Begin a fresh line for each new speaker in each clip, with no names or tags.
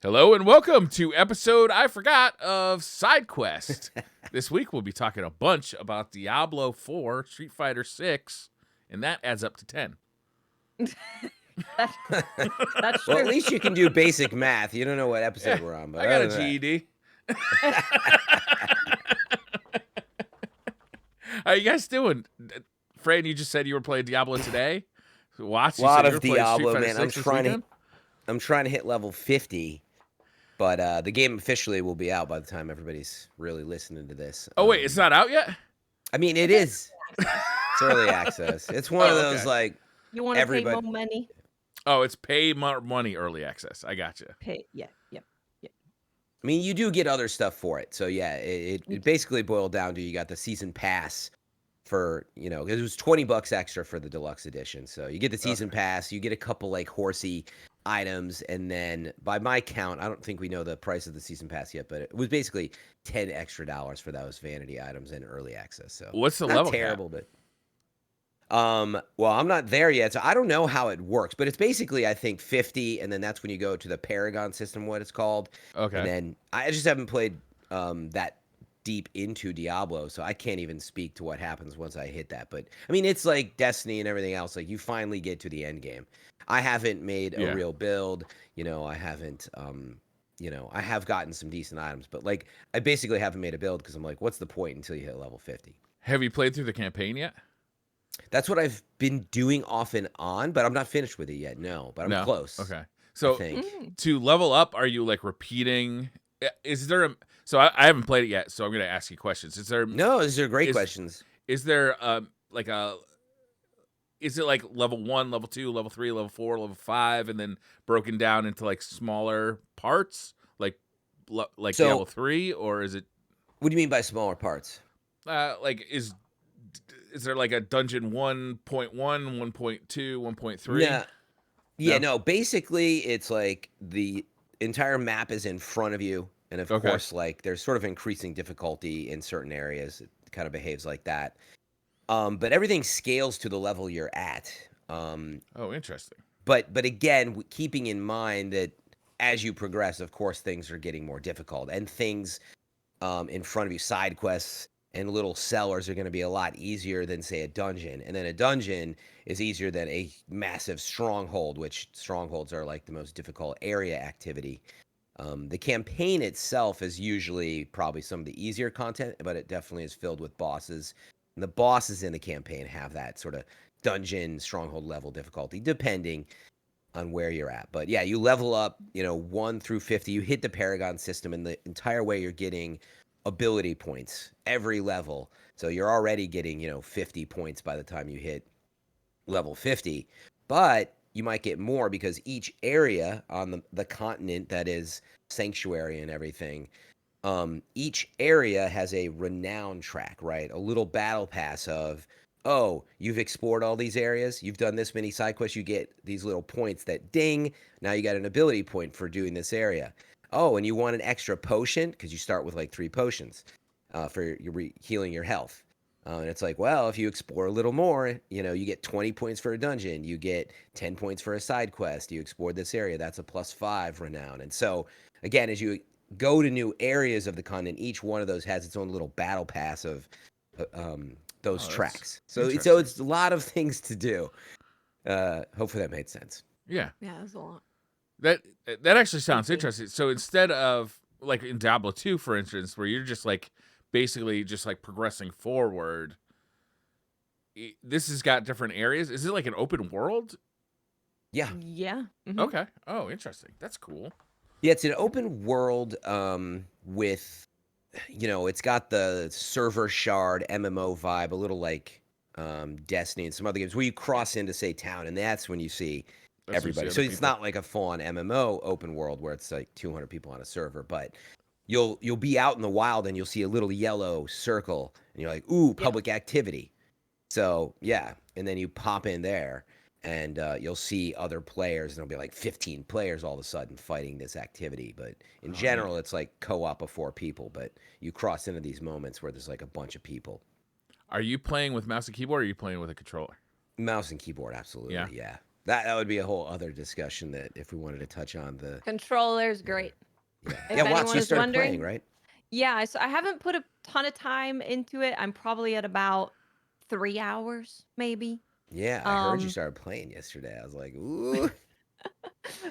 Hello and welcome to episode I forgot of SideQuest. This week we'll be talking a bunch about Diablo 4, Street Fighter 6, and that adds up to 10.
That's true.
Well, at least you can do basic math. You don't know what episode we're on, but
I got a
other than
GED. How you guys doing? Fran, you just said you were playing Diablo today. Watch,
that, a lot
you
of Diablo, man. I'm
trying
trying to hit level 50, but the game officially will be out by the time everybody's really listening to this.
Oh wait, it's not out yet?
I mean, it is. It's early access. It's one of those like
You want to pay
everybody.
more money?
Oh, it's pay more money early access. I gotcha.
Pay, yeah.
I mean, you do get other stuff for it. So yeah, it basically boiled down to you got the season pass for, because it was $20 extra for the deluxe edition. So you get the season pass, you get a couple like horsey items, and then by my count, I don't think we know the price of the season pass yet, but it was basically $10 extra for those vanity items in early access. So
What's the
not
level
terrible,
cap?
but well, I'm not there yet, so I don't know how it works, but it's basically I think 50, and then that's when you go to the Paragon system, what it's called.
Okay.
And then I just haven't played that deep into Diablo, so I can't even speak to what happens once I hit that. But I mean, it's like Destiny and everything else. Like you finally get to the end game. I haven't made a real build. I haven't. I have gotten some decent items, but like I basically haven't made a build because I'm like, what's the point until you hit level 50?
Have you played through the campaign yet?
That's what I've been doing off and on, but I'm not finished with it yet. No, but I'm close.
Okay. So
I think.
to level up, are you like repeating? Is there a? So I haven't played it yet, so I'm going to ask you questions. Is there?
No, these are great questions.
Is there like a? Is it like level 1, level 2, level 3, level 4, level 5, and then broken down into like smaller parts, like Diablo 3, or is it?
What do you mean by smaller parts?
Like is there like a dungeon 1.1, 1.2, 1.3?
Yeah. Yeah, no, basically it's like the entire map is in front of you. And of course, like there's sort of increasing difficulty in certain areas. It kind of behaves like that. But everything scales to the level you're at.
Oh, interesting.
But again, keeping in mind that as you progress, of course, things are getting more difficult. And things in front of you, side quests and little cellars are going to be a lot easier than, say, a dungeon. And then a dungeon is easier than a massive stronghold, which strongholds are like the most difficult area activity. The campaign itself is usually probably some of the easier content, but it definitely is filled with bosses. And the bosses in the campaign have that sort of dungeon stronghold level difficulty, depending on where you're at. But yeah, you level up, 1 through 50. You hit the Paragon system, and the entire way you're getting ability points every level. So you're already getting, 50 points by the time you hit level 50. But you might get more because each area on the continent that is Sanctuary and everything, each area has a renown track, right? A little battle pass of, oh, you've explored all these areas, you've done this many side quests, you get these little points that ding, now you got an ability point for doing this area. Oh, and you want an extra potion because you start with like 3 potions for healing your health. And it's like, well, if you explore a little more, you get 20 points for a dungeon, you get 10 points for a side quest, you explored this area, that's a +5 renown. And so, again, as you go to new areas of the continent, each one of those has its own little battle pass of those tracks. So it's a lot of things to do. Hopefully that made sense.
Yeah.
Yeah, that's a lot.
That actually sounds interesting. So instead of like in Diablo 2, for instance, where you're just like basically just like progressing forward, this has got different areas. Is it like an open world?
Yeah.
Yeah. Mm-hmm.
Okay. Oh, interesting. That's cool.
Yeah, it's an open world with, it's got the server shard MMO vibe, a little like Destiny and some other games where you cross into, say, town, and that's when you see everybody. So it's not like a full-on MMO open world where it's like 200 people on a server, but you'll be out in the wild and you'll see a little yellow circle, and you're like, ooh, public activity. So, yeah, and then you pop in there. And you'll see other players, and there'll be like 15 players all of a sudden fighting this activity. But in general, it's like co-op of 4 people. But you cross into these moments where there's like a bunch of people.
Are you playing with mouse and keyboard, or are you playing with a controller?
Mouse and keyboard, absolutely. Yeah. That would be a whole other discussion that if we wanted to touch on the
Controller's great.
yeah.
If
Yeah, Watts,
anyone
you
is
started playing,
wondering,
right?
yeah, so I haven't put a ton of time into it. I'm probably at about 3 hours, maybe.
Yeah, I heard you
Um,
started playing yesterday. I was like, ooh.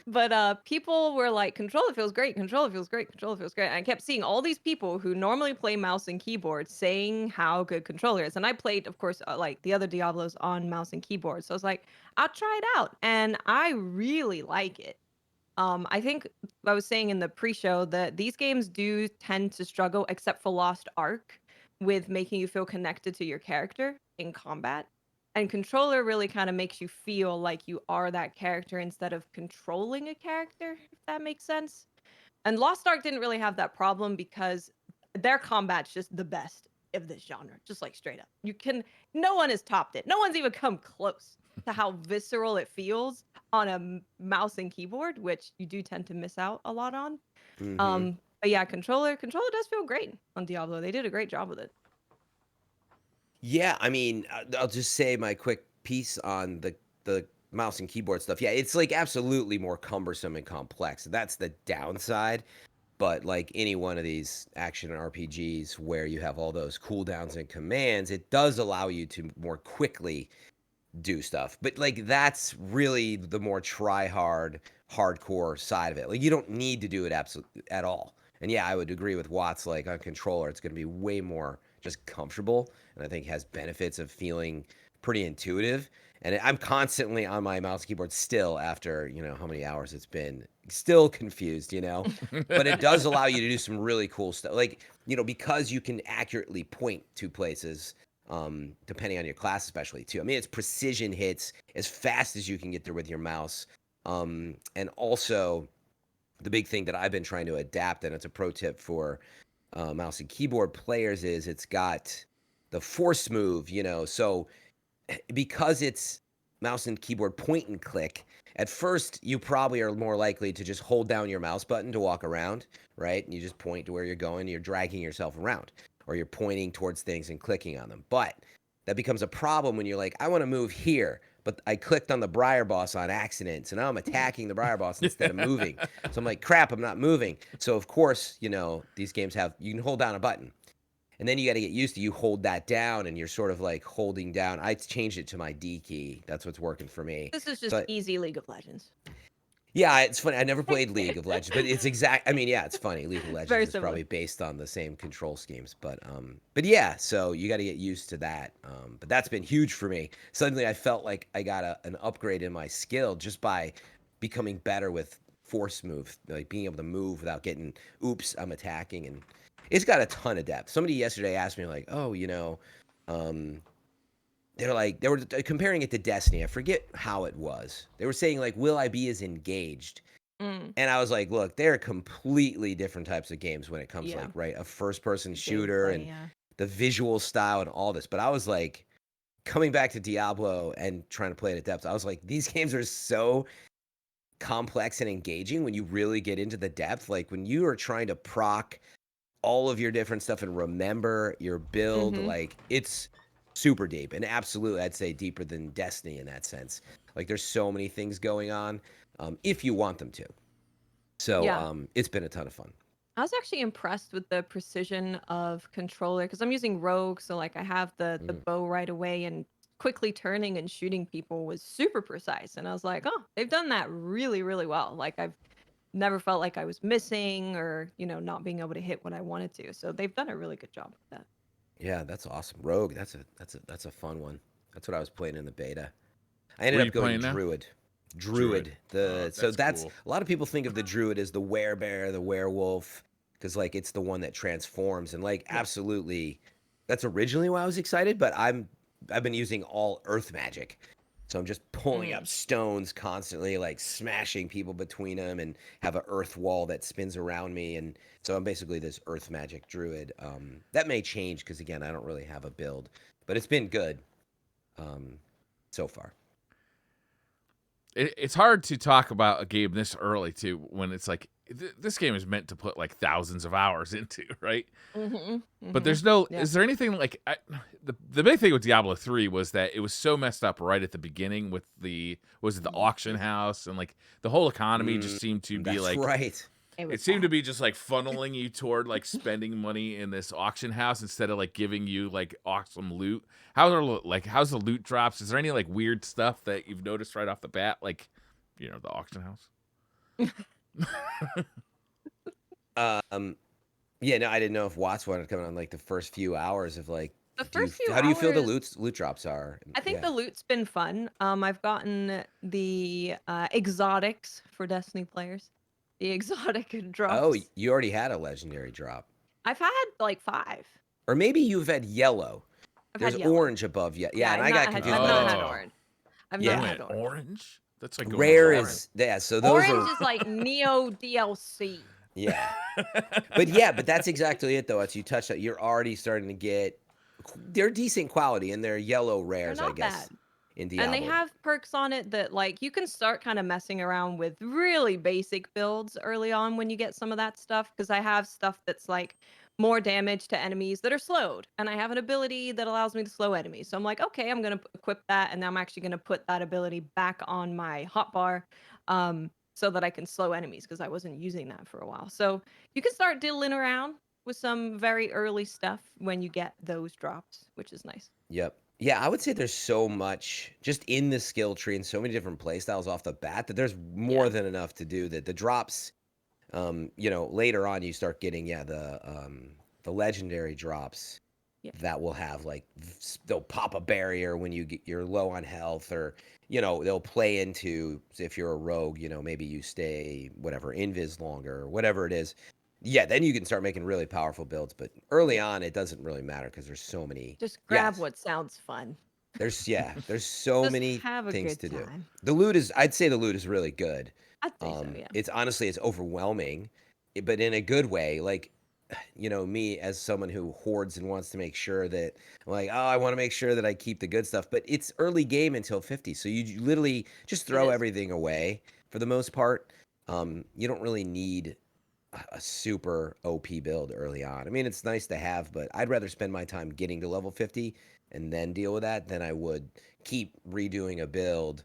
but people were like, "Controller feels great. Controller feels great. Controller feels great." And I kept seeing all these people who normally play mouse and keyboard saying how good controller is. And I played, of course, like the other Diablos on mouse and keyboard. So I was like, "I'll try it out," and I really like it. I think I was saying in the pre-show that these games do tend to struggle, except for Lost Ark, with making you feel connected to your character in combat. And controller really kind of makes you feel like you are that character instead of controlling a character, if that makes sense. And Lost Ark didn't really have that problem because their combat's just the best of this genre, just like straight up. No one has topped it. No one's even come close to how visceral it feels on a mouse and keyboard, which you do tend to miss out a lot on.
Hmm.
But yeah, controller does feel great on Diablo. They did a great job with it.
Yeah, I mean, I'll just say my quick piece on the mouse and keyboard stuff. Yeah, it's like absolutely more cumbersome and complex. That's the downside. But like any one of these action RPGs where you have all those cooldowns and commands, it does allow you to more quickly do stuff. But like that's really the more try hard, hardcore side of it. Like you don't need to do it absolutely at all. And yeah, I would agree with Watts. Like on controller, it's going to be way more just comfortable, and I think has benefits of feeling pretty intuitive. And I'm constantly on my mouse keyboard still after how many hours it's been, still confused. But it does allow you to do some really cool stuff. Like because you can accurately point to places depending on your class, especially too. I mean, it's precision hits as fast as you can get there with your mouse. And also, the big thing that I've been trying to adapt, and it's a pro tip for mouse and keyboard players, is it's got the force move. So because it's mouse and keyboard point and click, at first you probably are more likely to just hold down your mouse button to walk around, right? And you just point to where you're going, you're dragging yourself around, or you're pointing towards things and clicking on them. But that becomes a problem when you're like, I want to move here, but I clicked on the Briar Boss on accident. So now I'm attacking the Briar Boss instead of moving. So I'm like, crap, I'm not moving. So of course, these games you can hold down a button. And then you got to get used to you hold that down and you're sort of like holding down. I changed it to my D key. That's what's working for me.
This is just
So
easy League of Legends.
yeah, it's funny. I never played League of Legends, but it's exact. I mean, yeah, it's funny. League of
It's
Legends
very
is
similar.
probably based on the same control schemes, but yeah. So you got to get used to that. But that's been huge for me. Suddenly, I felt like I got an upgrade in my skill just by becoming better with force move, like being able to move without getting, oops, I'm attacking, and it's got a ton of depth. Somebody yesterday asked me like, oh, um, they were comparing it to Destiny. I forget how it was. They were saying like, will I be as engaged?
Mm,
And I was like, look, they're completely different types of games when it comes to
yeah,
like, right, a first person shooter
gameplay.
and
Yeah.
the visual style and all this. But I was like, coming back to Diablo and trying to play it at depth, I was like, these games are so complex and engaging when you really get into the depth. Like when you are trying to proc all of your different stuff and remember your build,
Mm-hmm.
like it's super deep and absolutely I'd say deeper than Destiny in that sense. Like there's so many things going on if you want them to. So
Yeah.
it's been a ton of fun.
I was actually impressed with the precision of controller because I'm using rogue, so like I have the
Mm.
bow right away, and quickly turning and shooting people was super precise. And I was like, oh, they've done that really, really well. Like I've never felt like I was missing or not being able to hit what I wanted to. So they've done a really good job with that.
Yeah, that's awesome. Rogue, that's a fun one. That's what I was playing in the beta. I
What
ended
are
up
you
going
playing now?
Druid.
Druid.
Druid. So
That's
that's
cool.
a lot of people think of the Druid as the werebear, the werewolf, because like it's the one that transforms and like
Yeah.
absolutely, that's originally why I was excited. But I've been using all earth magic, so I'm just pulling up
Mm.
stones constantly, like smashing people between them, and have an earth wall that spins around me, and so I'm basically this earth magic druid. That may change because again I don't really have a build, but it's been good um, so far.
It's hard to talk about a game this early too when it's like this game is meant to put like thousands of hours into, right?
Mm-hmm.
But there's no.
Yeah.
Is there anything like the big thing with Diablo 3 was that it was so messed up right at the beginning with the auction house, and like the whole economy just seemed to be
That's
like
right.
it seemed to be just like funneling you toward like spending money in this auction house instead of like giving you like awesome loot. How's the loot drops? Is there any like weird stuff that you've noticed right off the bat, like the auction house?
Yeah, no, I didn't know if Watts wanted to come on like the first few hours of like.
The first few
How do you feel the
hours-
loot drops are?
I think
Yeah.
the loot's been fun. I've gotten the exotics for Destiny players. The exotic drops.
Oh, you already had a legendary drop,
I've had like 5.
or maybe you've had yellow.
I've
There's
had yellow.
orange above yet. Yeah, and
I've
I got
not had-
confused.
I've not had
Oh.
orange. I've
Yeah.
not
You
had
went
orange.
orange. That's like going
Rare
hard.
is so those
Orange
are
is like Neo DLC.
yeah. But that's exactly it though. As you touched on, you're already starting to get they're decent quality and they're yellow
They're
rares, I
not
guess.
bad.
In Diablo.
And they have perks on it that like you can start kind of messing around with really basic builds early on when you get some of that stuff, because I have stuff that's like more damage to enemies that are slowed, and I have an ability that allows me to slow enemies. So I'm like, okay, I'm going to equip that, and I'm actually going to put that ability back on my hotbar so that I can slow enemies, because I wasn't using that for a while. So you can start diddling around with some very early stuff when you get those drops, which is nice.
Yep. Yeah, I would say there's so much just in the skill tree and so many different playstyles off the bat that there's more than enough to do. That the drops, later on you start getting the legendary drops that will have like they'll pop a barrier when you're low on health, or they'll play into if you're a rogue, maybe you stay whatever invis longer or whatever it is. Yeah, then you can start making really powerful builds, but early on it doesn't really matter because there's so many.
Just grab
Yes.
what sounds fun.
There's so
Just
many
have a
things
good
to do.
time.
I'd say the loot is really good.
I'd say so, yeah.
It's honestly it's overwhelming, but in a good way. Like, me as someone who hoards and wants to make sure that I'm like, oh, I want to make sure that I keep the good stuff. But it's early game until 50, so you literally just throw
is.
everything away for the most part. You don't really need a super OP build early on. I mean, it's nice to have, but I'd rather spend my time getting to level 50 and then deal with that than I would keep redoing a build,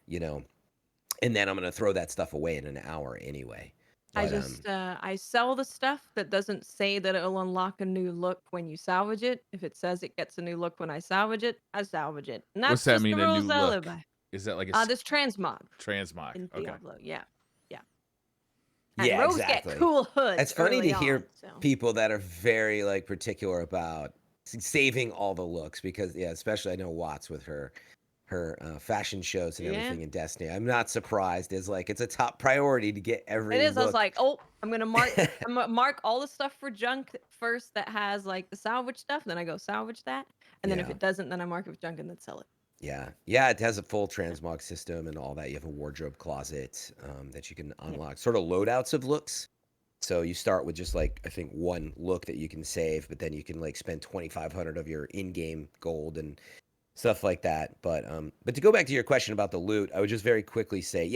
and then I'm going to throw that stuff away in an hour anyway.
I
But,
just I sell the stuff that doesn't say that it'll unlock a new look when you salvage it. If it says it gets a new look when I salvage it, I salvage it. And that's
What's that
just
mean,
the
a
rules
new
I
look?
live by.
Is that like a
This transmog
transmog?
in
Okay.
Diablo, yeah. And
yeah,
rogues
exactly.
get cool hoods.
It's funny
early
to hear
on, so.
people that are very like particular about saving all the looks because especially I know Watts with her fashion shows and everything in Destiny. I'm not surprised. It's like it's a top priority to get every
It is.
look.
I was like, oh, I'm gonna mark all the stuff for junk first that has like the salvage stuff. Then I go salvage that, and then if
Yeah.
it doesn't, then I mark it with junk and then sell it.
Yeah, it has a full transmog system and all that. You have a wardrobe closet that you can unlock, sort of loadouts of looks. So you start with just like I think one look that you can save, but then you can like spend 2,500 of your in-game gold and stuff like that. But to go back to your question about the loot, I would just very quickly say,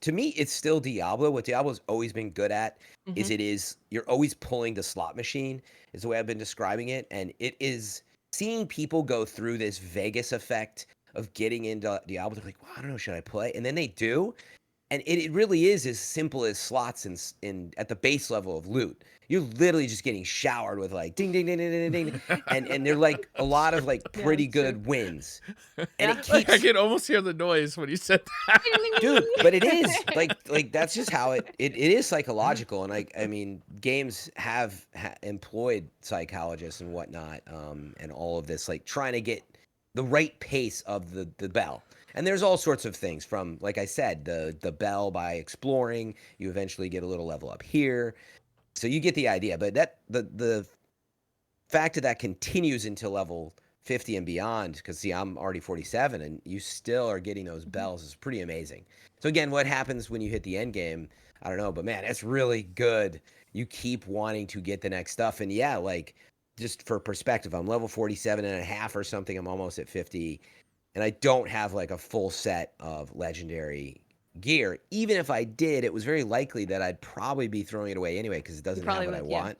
to me it's still Diablo. What Diablo's always been good at is you're always pulling the slot machine. Is the way I've been describing it, and it is seeing people go through this Vegas effect of getting into Diablo. They're like, well, I don't know, should I play? And then they do. And it really is as simple as slots in at the base level of loot. You're literally just getting showered with like ding ding ding ding ding ding, and they're like a lot of like pretty
that's true.
good wins. And
Yeah.
it
Like, I
keeps
can almost hear the noise when you said that.
dude, but it is like that's just how it is psychological. And I mean, games have employed psychologists and whatnot, and all of this, like trying to get the right pace of the bell. And there's all sorts of things from, like I said, the bell by exploring, you eventually get a little level up here. So you get the idea. But that the fact that continues until level 50 and beyond, because see, I'm already 47 and you still are getting those bells is pretty amazing. So again, what happens when you hit the end game? I don't know, but man, it's really good. You keep wanting to get the next stuff. And yeah, like just for perspective, I'm level 47 and a half or something. I'm almost at 50. And I don't have like a full set of legendary gear. Even if I did, it was very likely that I'd probably be throwing it away anyway because it doesn't have
probably
what I
would, yeah.
want.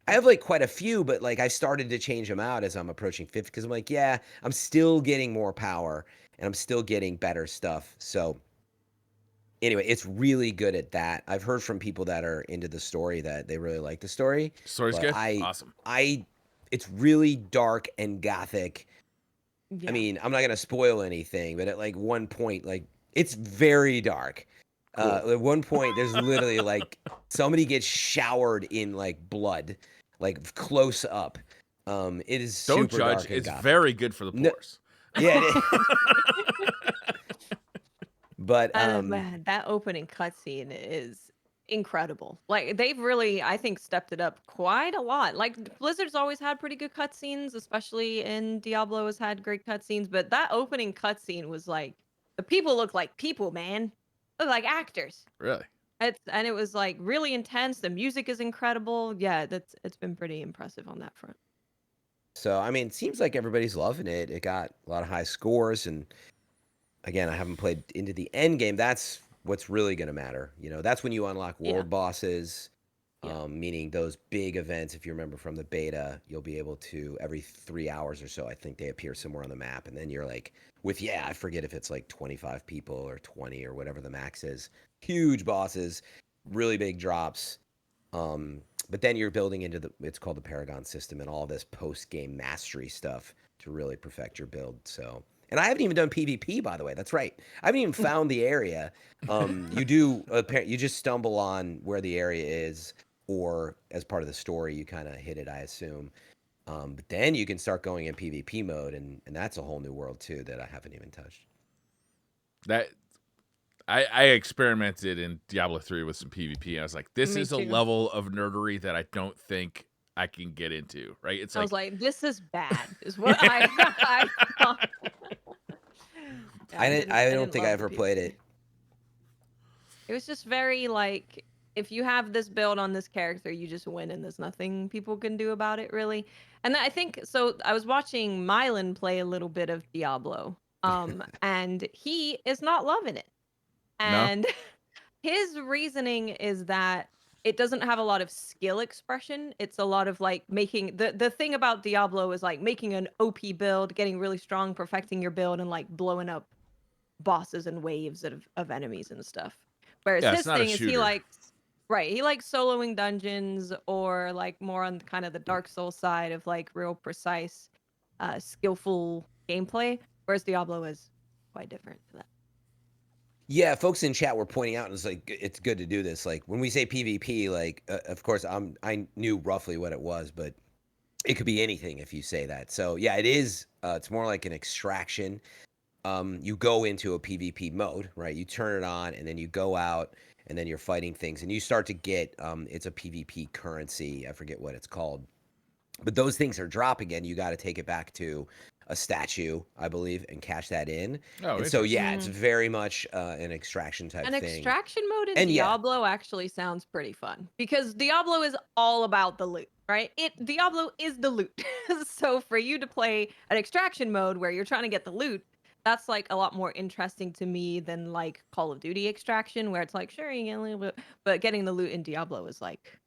I have like quite a few, but like I started to change them out as I'm approaching 50 because I'm like, yeah, I'm still getting more power and I'm still getting better stuff. So anyway, it's really good at that. I've heard from people that are into the story that they really like the story,
Story's
but
good. Awesome.
it's really dark and gothic. I
Yeah.
mean, I'm not gonna spoil anything, but at like one point, like it's very dark.
Cool.
At one point, there's literally like somebody gets showered in like blood, like close up. It is
Don't
super
judge.
dark and
It's
gothic.
very good for the
No,
pores.
yeah, it is. But
Man, that opening cutscene is incredible. Like they've really, I think, stepped it up quite a lot. Like Blizzard's always had pretty good cutscenes, especially in Diablo has had great cutscenes, but that opening cutscene was like the people look like people, man. Look like actors.
Really?
And it was like really intense. The music is incredible. Yeah, it's been pretty impressive on that front.
so I mean, it seems like everybody's loving it. It got a lot of high scores, and again, I haven't played into the end game. That's what's really going to matter. You know, that's when you unlock
Yeah.
world bosses,
Yeah.
meaning those big events. If you remember from the beta, you'll be able to every 3 hours or so. I think they appear somewhere on the map, and then you're like, I forget if it's like 25 people or 20 or whatever the max is. Huge bosses, really big drops. But then you're building into it's called the Paragon system and all this post game mastery stuff to really perfect your build. So. And I haven't even done PvP, by the way. That's right. I haven't even found the area. You just stumble on where the area is, or as part of the story, you kind of hit it, I assume. But then you can start going in PvP mode, and that's a whole new world too that I haven't even touched.
That I experimented in Diablo 3 with some PvP, and I was like, this
Me
is a
too.
level of nerdery that I don't think I can get into, right? It's
I was
like,
like, this is bad, is what I thought. Yeah,
I don't
didn't
think I
love the
ever played
PvP.
it.
It was just very like if you have this build on this character, you just win and there's nothing people can do about it really. And I think so I was watching Mylan play a little bit of Diablo. And he is not loving it.
no?
And his reasoning is that it doesn't have a lot of skill expression. It's a lot of like making the thing about Diablo is like making an OP build, getting really strong, perfecting your build, and like blowing up bosses and waves of enemies and stuff. Whereas
Yeah, it's
his
not a
thing is he
shooter.
likes he likes soloing dungeons or like more on kind of the Dark Souls side of like real precise, skillful gameplay. Whereas Diablo is quite different to that.
Yeah, folks in chat were pointing out, and it's like it's good to do this. Like when we say PvP, like of course I knew roughly what it was, but it could be anything if you say that. So yeah, it is. It's more like an extraction. You go into a PvP mode, right? You turn it on, and then you go out, and then you're fighting things, and you start to get it's a PvP currency. I forget what it's called, but those things are dropping, and you got to take it back to a statue, I believe, and cash that in.
Oh,
And so yeah, it's
Mm.
very much an extraction type
An
thing.
extraction mode in
And yeah,
Diablo actually sounds pretty fun because Diablo is all about the loot, right? Diablo is the loot. So for you to play an extraction mode where you're trying to get the loot, that's like a lot more interesting to me than like Call of Duty extraction where it's like sure you get a little bit, but getting the loot in Diablo is like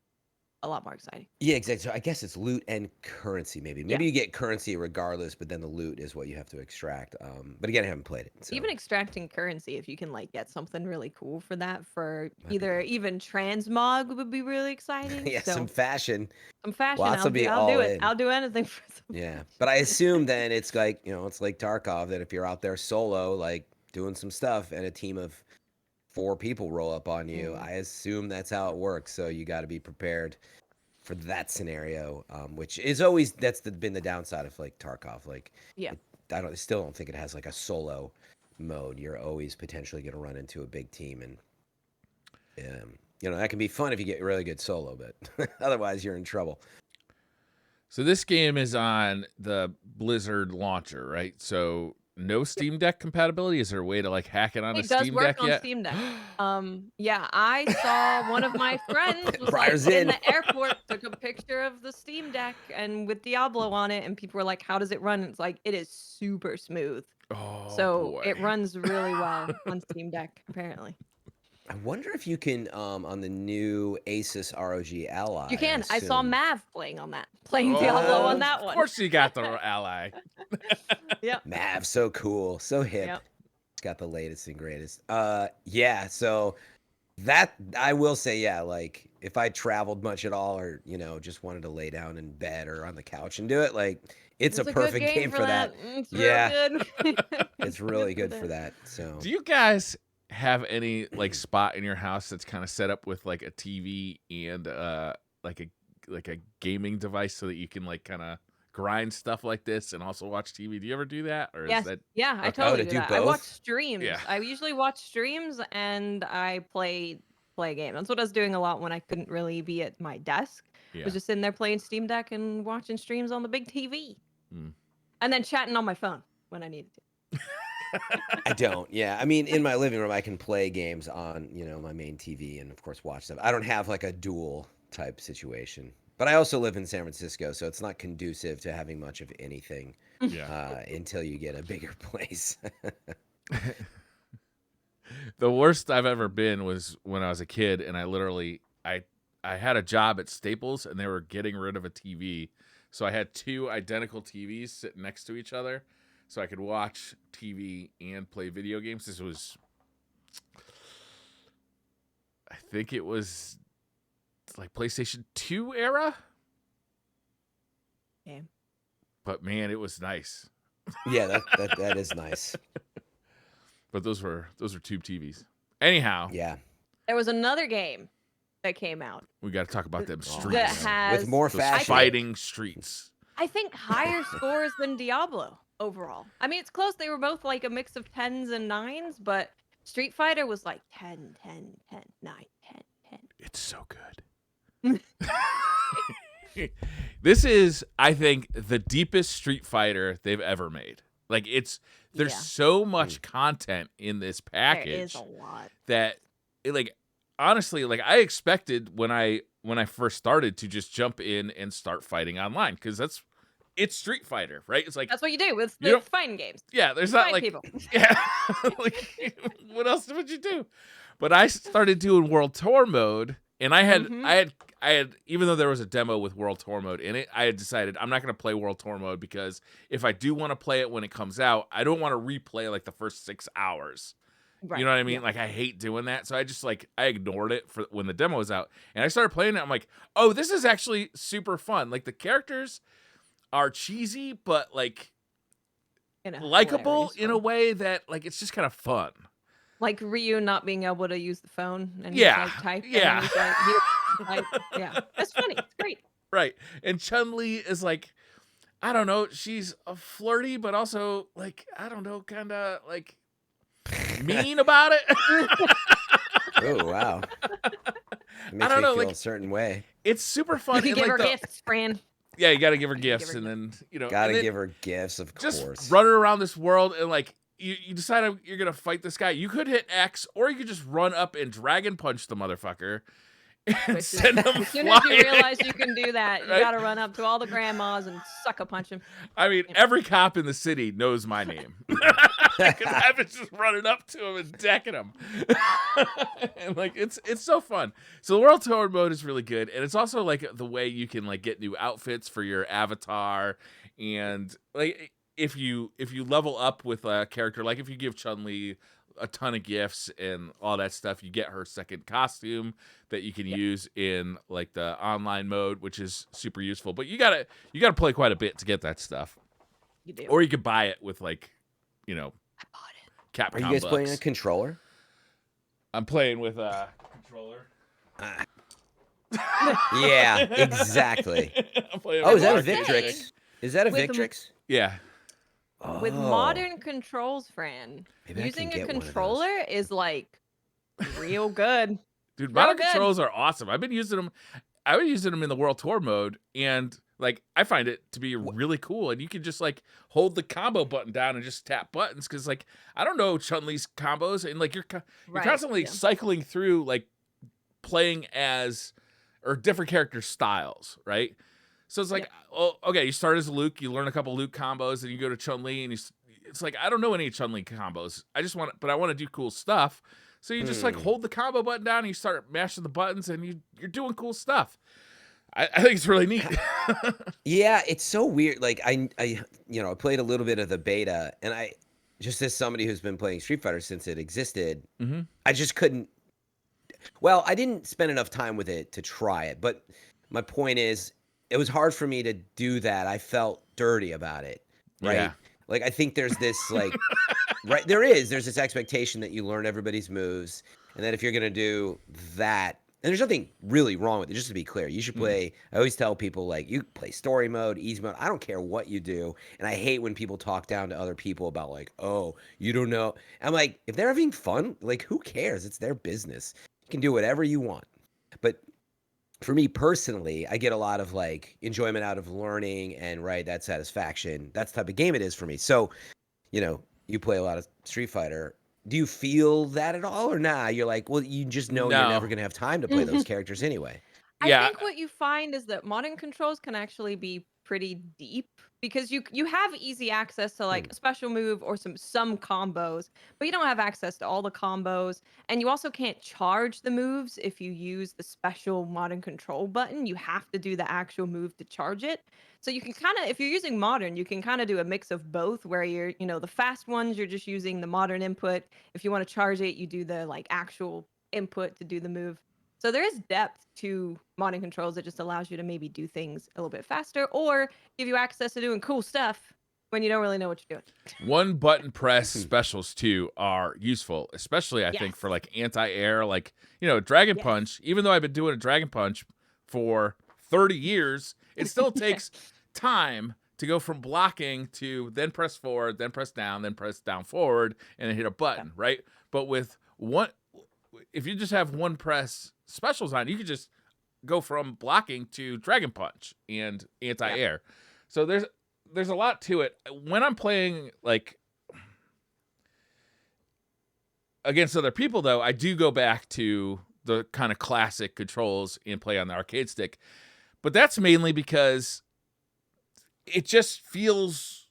a lot more exciting.
yeah, exactly. So I guess it's loot and currency.
Yeah.
Maybe you get currency regardless, but then the loot is what you have to extract. But again, I haven't played it. So
Even extracting currency, if you can like get something really cool for that, for
might be
either
fun.
even transmog would be really exciting.
Yeah, some
So
fashion.
some fashion,
Lots will be
I'll do
all
it.
in.
I'll do anything for some
Yeah,
fashion.
but I assume then it's like it's like Tarkov that if you're out there solo, like doing some stuff, and a team of 4 people roll up on you,
Mm.
I assume that's how it works. So you got to be prepared for that scenario, which is always been the downside of like Tarkov. Like,
Yeah.
I still don't think it has like a solo mode. You're always potentially going to run into a big team, and that can be fun if you get really good solo, but otherwise you're in trouble.
So this game is on the Blizzard launcher, right? So no Steam Deck compatibility. Is there a way to like hack it on a
It does
Steam
work
Deck
on
yet?
Steam Deck. Yeah, I saw one of my friends was like
Briar's
in
in.
the airport, took a picture of the Steam Deck and with Diablo on it, and people were like, "How does it run?" It's like it is super smooth.
Oh
So
boy.
it runs really well on Steam Deck, apparently.
I wonder if you can on the new Asus ROG Ally.
You
I
can. I saw
assume.
Mav playing on that, playing Diablo on that
Of
one.
course you got the ally.
Yep.
Mav, so cool, so hip.
Yep.
It's got the latest and greatest. Yeah. So that I will say, yeah. Like if I traveled much at all, or just wanted to lay down in bed or on the couch and do it, like it's a
It's a good
perfect game for that.
It's
Yeah.
real good.
It's really good for that. So
Do you guys have any like spot in your house that's kind of set up with like a TV and like a gaming device so that you can like kind of grind stuff like this and also watch TV? Do you ever do that, or is
Yes.
that
Yeah, I
okay?
totally
to
do
do
that. I watch
both?
streams.
Yeah.
I usually watch streams and I play a game. That's what I was doing a lot when I couldn't really be at my desk. I
Yeah.
was just sitting there playing Steam Deck and watching streams on the big TV.
Mm.
And then chatting on my phone when I needed to.
I don't. Yeah. I mean, in my living room, I can play games on, my main TV and, of course, watch them. I don't have like a dual type situation. But I also live in San Francisco, so it's not conducive to having much of anything
Yeah.
until you get a bigger place.
The worst I've ever been was when I was a kid, and I had a job at Staples, and they were getting rid of a TV, so I had two identical TVs sitting next to each other, so I could watch TV and play video games. This was, I think it was like PlayStation 2 era,
Okay.
but man, it was nice.
Yeah, that is nice.
But those were tube TVs. Anyhow,
Yeah.
There was another game that came out
we got to talk about them
Oh,
streets.
that
man.
has
With more
Those
fashion.
fighting streets.
I think higher scores than Diablo overall. I mean, it's close. They were both like a mix of 10s and 9s, but Street Fighter was like 10, 10, 10, 9, 10, 10.
It's so good. This is, I think, the deepest Street Fighter they've ever made. Like there's
Yeah.
so much content in this
There is
package
a lot.
that like honestly, like I expected when I first started to just jump in and start fighting online because it's Street Fighter, right? It's like
That's what you do with
You don't-
fighting games.
yeah, there's
You
not
fight
like
people.
yeah, like what else would you do? But I started doing World Tour mode, and I had even though there was a demo with World Tour mode in it, I had decided I'm not going to play World Tour mode because if I do want to play it when it comes out, I don't want to replay like the first 6 hours.
Right.
You know what I mean?
Yeah.
Like I hate doing that, so I just like I ignored it for when the demo was out, and I started playing it. I'm like, oh, this is actually super fun. Like the characters are cheesy, but like
In a
likable
hilarious
in a way that like it's just kind of fun.
Like Ryu not being able to use the phone and
Yeah,
he's like type.
yeah.
And he's like, yeah. That's funny. It's great.
Right. And Chun-Li is like, I don't know, she's flirty, but also like, I don't know, kind of like mean about it.
Oh, wow. It makes
don't
me
know,
feel
like-
a certain way.
It's super
You
fun.
can
and,
give
like,
her gifts, Fran.
Yeah, you got to give her
You gotta
gifts,
give her
and then
Gotta
and then
give her gifts, of
just
course.
running around this world and like. You decide you're gonna fight this guy. You could hit X, or you could just run up and dragon punch the motherfucker, and
Which is-
send him
As soon as you
flying.
realize you can do that, you
Right?
gotta run up to all the grandmas and sucker punch them.
I mean, every cop in the city knows my name because I've been just running up to him and decking him, and like it's so fun. So the World Tour mode is really good, and it's also like the way you can like get new outfits for your avatar, and like if you level up with a character, like if you give Chun-Li a ton of gifts and all that stuff, you get her second costume that you can use in like the online mode, which is super useful. But you gotta play quite a bit to get that stuff,
You do.
or you could buy it with like,
I bought it.
Capcom
Are you guys
bucks.
playing a controller?
I'm playing with a controller.
Yeah, exactly.
I'm playing
Oh,
with
is that a
an arcade
Victrix?
stick.
Is that a
With the-
Victrix?
Yeah.
With
Oh,
modern controls, Fran,
maybe I
using
can
a
get one of those.
controller is like real good.
Dude,
Real
modern
good.
controls are awesome. I've been using them in the World Tour mode, and like I find it to be really cool. And you can just like hold the combo button down and just tap buttons because like I don't know Chun-Li's combos, and like you're
Right,
constantly
yeah.
cycling through like playing as or different character styles, right? So it's like, oh, okay, you start as Luke, you learn a couple Luke combos, and you go to Chun-Li, and it's like I don't know any Chun-Li combos. I want to do cool stuff. So you just like hold the combo button down and you start mashing the buttons and you're doing cool stuff. I think it's really neat.
Yeah, it's so weird. Like I played a little bit of the beta, and just as somebody who's been playing Street Fighter since it existed, I just couldn't. Well, I didn't spend enough time with it to try it, but my point is, it was hard for me to do that. I felt dirty about it, right?
Yeah.
Like I think there's this like, right? There's this expectation that you learn everybody's moves, and that if you're gonna do that. And there's nothing really wrong with it, just to be clear. You should play, I always tell people, like, you play story mode, easy mode. I don't care what you do. And I hate when people talk down to other people about, like, oh, you don't know. I'm like, if they're having fun, like, who cares? It's their business. You can do whatever you want. But for me personally, I get a lot of, like, enjoyment out of learning and, right, that satisfaction. That's the type of game it is for me. So, you play a lot of Street Fighter. Do you feel that at all, or nah? You're like, well, you just know you're never gonna have time to play those characters anyway.
I think what you find is that modern controls can actually be pretty deep because you have easy access to like a special move or some combos, but you don't have access to all the combos, and you also can't charge the moves if you use the special modern control button. You have to do the actual move to charge it. So you can kind of, if you're using modern, you can kind of do a mix of both where you're, the fast ones, you're just using the modern input. If you want to charge it, you do the like actual input to do the move. So there is depth to modern controls that just allows you to maybe do things a little bit faster or give you access to doing cool stuff when you don't really know what you're doing.
One button press specials too are useful, especially I think for like anti-air, like, Dragon Punch. Even though I've been doing a Dragon Punch for 30 years, it still takes time to go from blocking to then press forward, then press down forward, and then hit a button, right? But with if you just have one press specials on, you could just go from blocking to Dragon Punch and anti-air. So there's a lot to it. When I'm playing like against other people, though, I do go back to the kind of classic controls and play on the arcade stick. But that's mainly because it just feels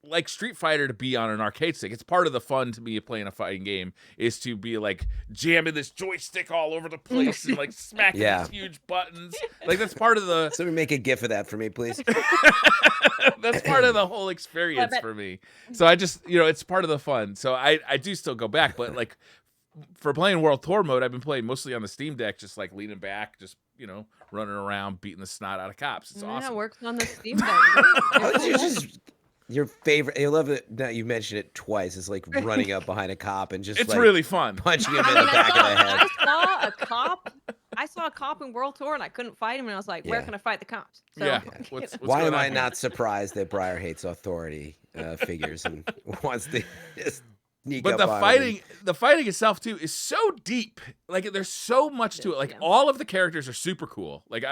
like Street Fighter to be on an arcade stick. It's part of the fun to me of playing a fighting game is to be like jamming this joystick all over the place and like smacking these huge buttons. Like that's part of the.
Somebody make a GIF of that for me, please.
That's part of the whole experience for me. So I just, it's part of the fun. So I do still go back, but like for playing World Tour mode, I've been playing mostly on the Steam Deck, just like leaning back, just running around, beating the snot out of cops. It's awesome.
Yeah, it works on the Steam Deck.
Your favorite, I love it that you mentioned it twice. It's like running up behind a cop and just
it's really fun.
Punching him in the back of the head.
I saw a cop in World Tour and I couldn't fight him, and I was like, where can I fight the cops? So,
What's
why am I
here?
not surprised that Breyer hates authority figures and wants to just sneak
but
up on him?
the fighting itself too is so deep. Like there's so much to it. Like all of the characters are super cool. Like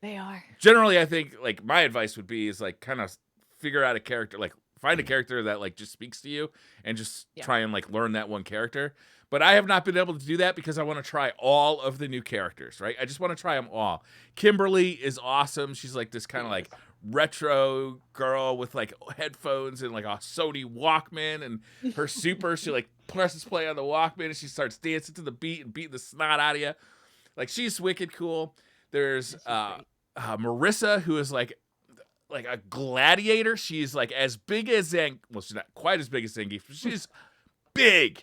they are.
Generally, I think like my advice would be is like kind of figure out a character, like find a character that like just speaks to you and just try and like learn that one character. But I have not been able to do that because I want to try all of the new characters, right? I just want to try them all. Kimberly is awesome. She's like this kind of like retro girl with like headphones and like a Sony Walkman, and her super, she like presses play on the Walkman and she starts dancing to the beat and beating the snot out of you. Like she's wicked cool. There's Marissa, who is like a gladiator. She's like as big as Zangief. Well, she's not quite as big as Zangief, but she's big.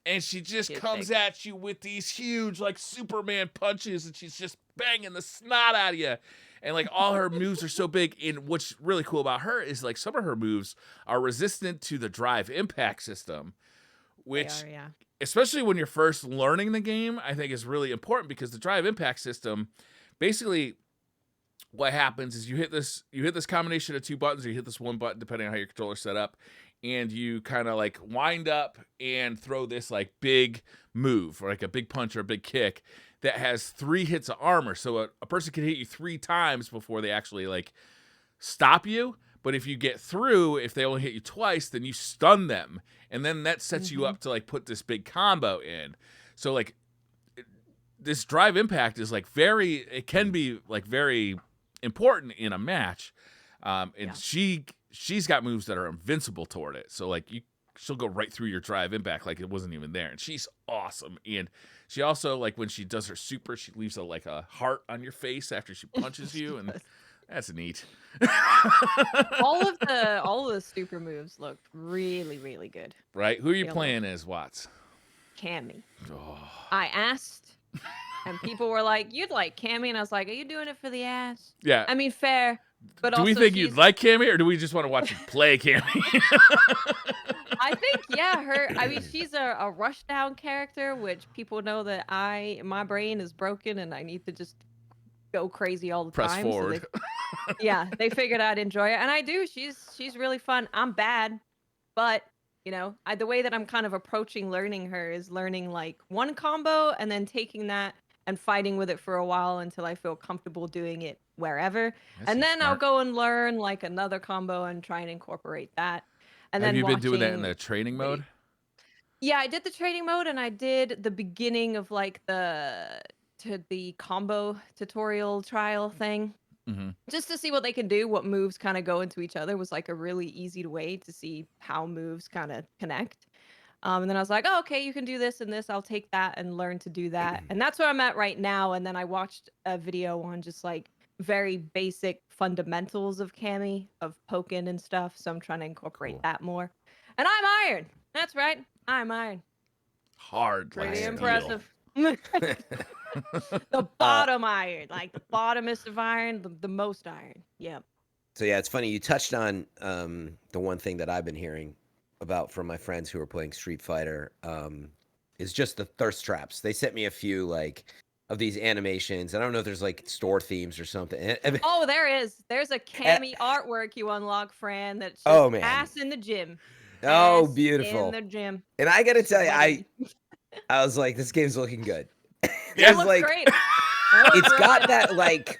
And she just comes at you with these huge like Superman punches, and she's just banging the snot out of you. And like all her moves are so big. And what's really cool about her is like some of her moves are resistant to the drive impact system, which especially when you're first learning the game, I think is really important because the drive impact system, basically what happens is you hit this combination of two buttons, or you hit this one button depending on how your controller's set up, and you kind of like wind up and throw this like big move or like a big punch or a big kick that has 3 hits of armor. So a person can hit you 3 times before they actually like stop you. But if you get through, if they only hit you twice, then you stun them. And then that sets you up to like put this big combo in. So like this drive impact is like it can be like very important in a match. And she's got moves that are invincible toward it. So like she'll go right through your drive and back like it wasn't even there. And she's awesome. And she also, like, when she does her super, she leaves a heart on your face after she punches you, and that's neat.
all of the super moves looked really, really good.
Right? Who are you
Feel
playing as, Watts?
Cammy.
Oh.
I asked, and people were like, "You'd like Cammy," and I was like, "Are you doing it for the ass?"
Yeah.
I mean, fair. But
do we
also
think you'd
she's-
like Cammy, or do we just want to watch you play Cammy?
I think, yeah, I mean, she's a rush down character, which people know that my brain is broken and I need to just go crazy all the
Press
time.
forward.
So they figured I'd enjoy it, and I do. She's really fun. I'm bad, but the way that I'm kind of approaching learning her is learning like one combo and then taking that and fighting with it for a while until I feel comfortable doing it wherever. And then I'll go and learn like another combo and try and incorporate that. And
Have
then
you been doing that in
watching
the training mode?
Yeah, I did the training mode, and I did the beginning of like the combo tutorial trial thing.
Mm-hmm.
Just to see what they can do, what moves kind of go into each other was like a really easy way to see how moves kind of connect. And then I was like, oh, okay, you can do this and this. I'll take that and learn to do that. And that's where I'm at right now. And then I watched a video on just like very basic fundamentals of Cammy, of poking and stuff. So I'm trying to incorporate that more. And I'm iron. That's right. I'm iron.
Hard.
Pretty
like steel.
impressive. The bottom iron, like the bottomest of iron, the most iron. Yeah.
So yeah, it's funny you touched on the one thing that I've been hearing about from my friends who are playing Street Fighter is just the thirst traps. They sent me a few like of these animations. I don't know if there's like store themes or something.
Oh, there is. There's a Cammy artwork you unlock, Fran. That's just
Oh, man.
ass in the gym.
Oh,
Ass
beautiful.
in the gym.
And I gotta tell you,
Sweaty.
I was like, this game's looking good.
It
There's
looks
like
great.
it's got that like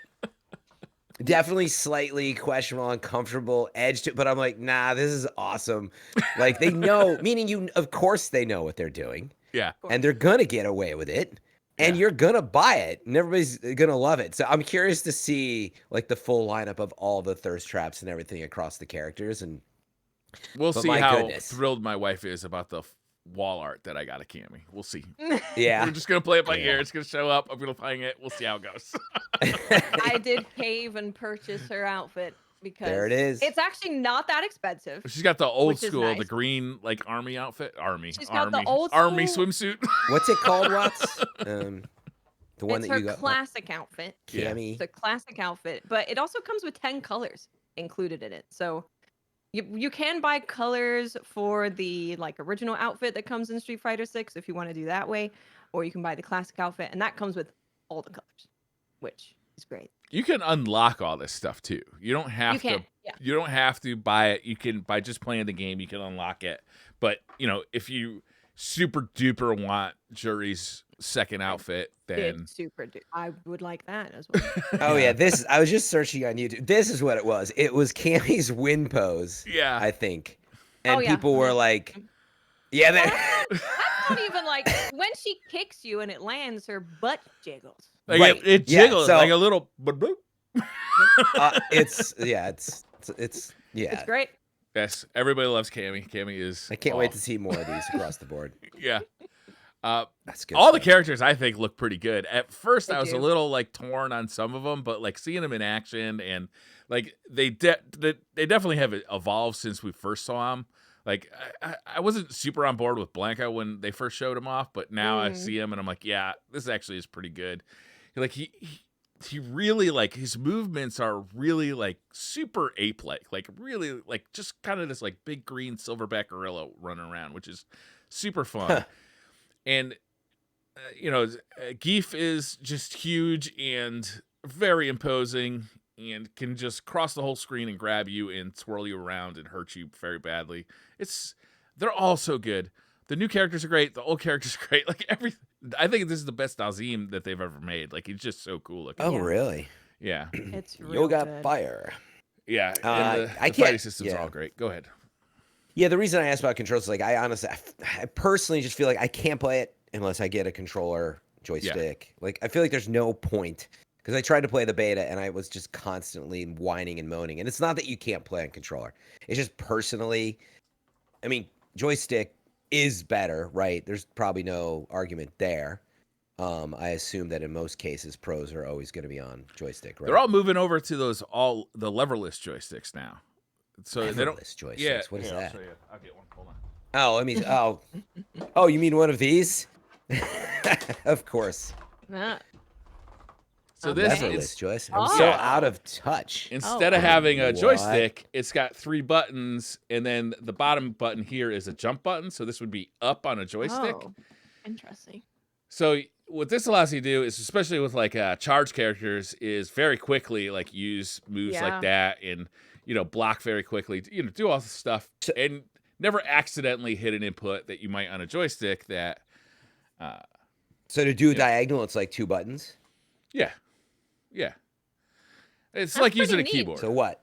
definitely slightly questionable, uncomfortable edge to it, but I'm like, nah, this is awesome. Like they know, meaning of course they know what they're doing.
Yeah.
And they're gonna get away with it. And you're gonna buy it, and everybody's gonna love it. So I'm curious to see like the full lineup of all the thirst traps and everything across the characters. And
we'll
but
see
my
how
goodness.
thrilled my wife is about the wall art that I got a Cammy. We'll see.
Yeah,
We're just gonna play it by ear. It's gonna show up. I'm gonna play it. We'll see how it goes.
I did cave and purchase her outfit because
there it is.
it's actually not that expensive.
She's got the old
Which is
school, the
nice.
green like army outfit.
She's got the old
army
school-
swimsuit.
What's it called, Watts? The one
It's
that
her
you got,
classic outfit.
Cammy.
It's a classic outfit, but it also comes with 10 colors included in it. So you can buy colors for the like original outfit that comes in Street Fighter 6 if you want to do that way, or you can buy the classic outfit, and that comes with all the colors, which is great.
You can unlock all this stuff too. You don't have to.
Yeah.
You don't have to buy it. You can by just playing the game. You can unlock it. But if you super duper want Jury's second outfit, then
It's super. I would like that as well.
Oh yeah, I was just searching on YouTube. This is what it was. It was Cammy's win pose.
Yeah.
I think, and
yeah.
people were like, "Yeah,
That's not even like when she kicks you and it lands, her butt jiggles.
like
Right.
it
Yeah,
jiggles
so-
like a little. Boop.
it's
It's great.
Yes, everybody loves Cammy. Cammy is.
I can't wait to see more of these across the board.
Yeah.
That's good.
All the
stuff.
characters I think look pretty good. At first,
They
I was a
do.
little like torn on some of them, but like seeing them in action and like they definitely have evolved since we first saw them. Like I wasn't super on board with Blanca when they first showed him off, but now I see him and I'm like, yeah, this actually is pretty good. Like he really like his movements are really like super ape-like, really like just kind of this like big green silverback gorilla running around, which is super fun. And Geef is just huge and very imposing and can just cross the whole screen and grab you and swirl you around and hurt you very badly. They're all so good. The new characters are great. The old characters are great. Like I think this is the best Azim that they've ever made. Like he's just so cool looking.
Oh
Yeah.
really?
Yeah.
It's real
Yoga
good.
fire.
Yeah. And
I
the
can't-
fighting systems are
yeah.
all great. Go ahead.
Yeah, the reason I asked about controls is like I personally just feel like I can't play it unless I get a controller joystick. Like I feel like there's no point because I tried to play the beta and I was just constantly whining and moaning. And it's not that you can't play on controller. It's just personally, I mean, joystick is better, right? There's probably no argument there. I assume that in most cases, pros are always going to be on joystick, right?
They're all moving over to the leverless joysticks now. So they don't.
Leverless joysticks.
Yeah,
What is
here,
that?
I'll show you. I'll get one. Hold on.
Oh, let me. Oh, you mean one of these? Of course.
So
Okay.
this
Leverless
is
joystick. I'm
Oh.
so out of touch.
instead of having a
What?
joystick, it's got 3 buttons, and then the bottom button here is a jump button. So this would be up on a joystick.
Oh, interesting.
So what this allows you to do is, especially with like charge characters, is very quickly like use moves
Yeah.
like that, and block very quickly. Do all this stuff, and never accidentally hit an input that you might on a joystick. That
So to do diagonal, it's like 2 buttons.
yeah, it's
That's
like using a
pretty neat.
keyboard.
So what?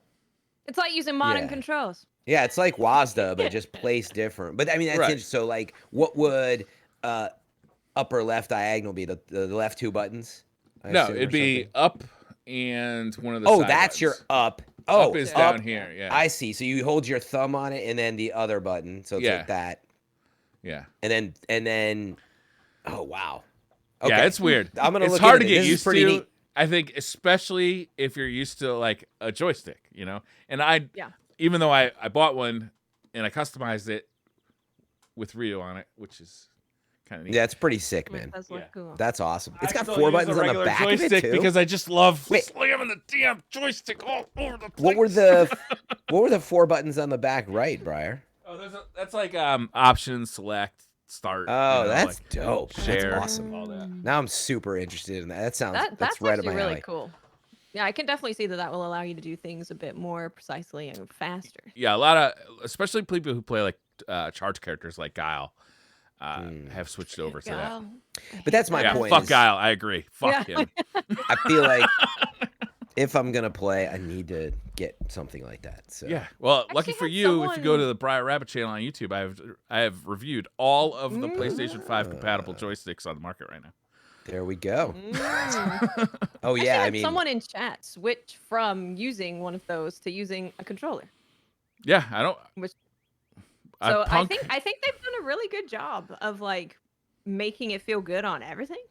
It's like using modern
Yeah.
controls.
Yeah, it's like WASD, but just placed different. But I mean, that's
Right.
interesting. So like, what would upper left diagonal be? The left 2 buttons? I
No,
assume, or
it'd be
something?
up and one of the.
Oh,
side
that's your
buttons.
up. Oh,
Up is
up.
down here. Yeah,
I see. So you hold your thumb on it, and then the other button. So it's
Yeah.
like that,
yeah.
and then. Oh wow.
Yeah,
Okay.
it's weird.
I'm gonna
It's
look
hard to
into
get
this. This is
used
pretty
to.
neat.
I think, especially if you're used to like a joystick, And
Yeah.
even though I bought one and I customized it with Rio on it, which is kind of neat.
Yeah, it's pretty sick, man.
It does look
Yeah.
cool.
That's awesome. It's
I
got
still
4
use
buttons on the
regular
back of it
joystick
too.
because I just love
Wait.
slamming the damn joystick all over the place.
What were the 4 buttons on the back right, Briar?
Oh, that's like option, select, start.
Oh, that's
like,
dope.
share,
That's awesome.
all that.
Now I'm super interested in that. That sounds
That's
right up
actually
my
really
alley.
cool. Yeah, I can definitely see that will allow you to do things a bit more precisely and faster.
Yeah, a lot of, especially people who play like charge characters like Guile, have switched over to that.
But that's my
Yeah,
point.
fuck
is
Guile. I agree. Fuck
Yeah.
him.
I feel like if I'm gonna play, I need to get something like that. So
Yeah. Well,
Actually
lucky for
had
you, if you go
someone-
to the Briar Rabbit channel on YouTube, I have reviewed all of the PlayStation 5 compatible joysticks on the market right now.
there we go.
Mm.
Oh
Actually
yeah, I
had
mean,
someone in chat switch from using one of those to using a controller.
Yeah, I don't.
Which-
I
So
punk,
I think they've done a really good job of like making it feel good on everything.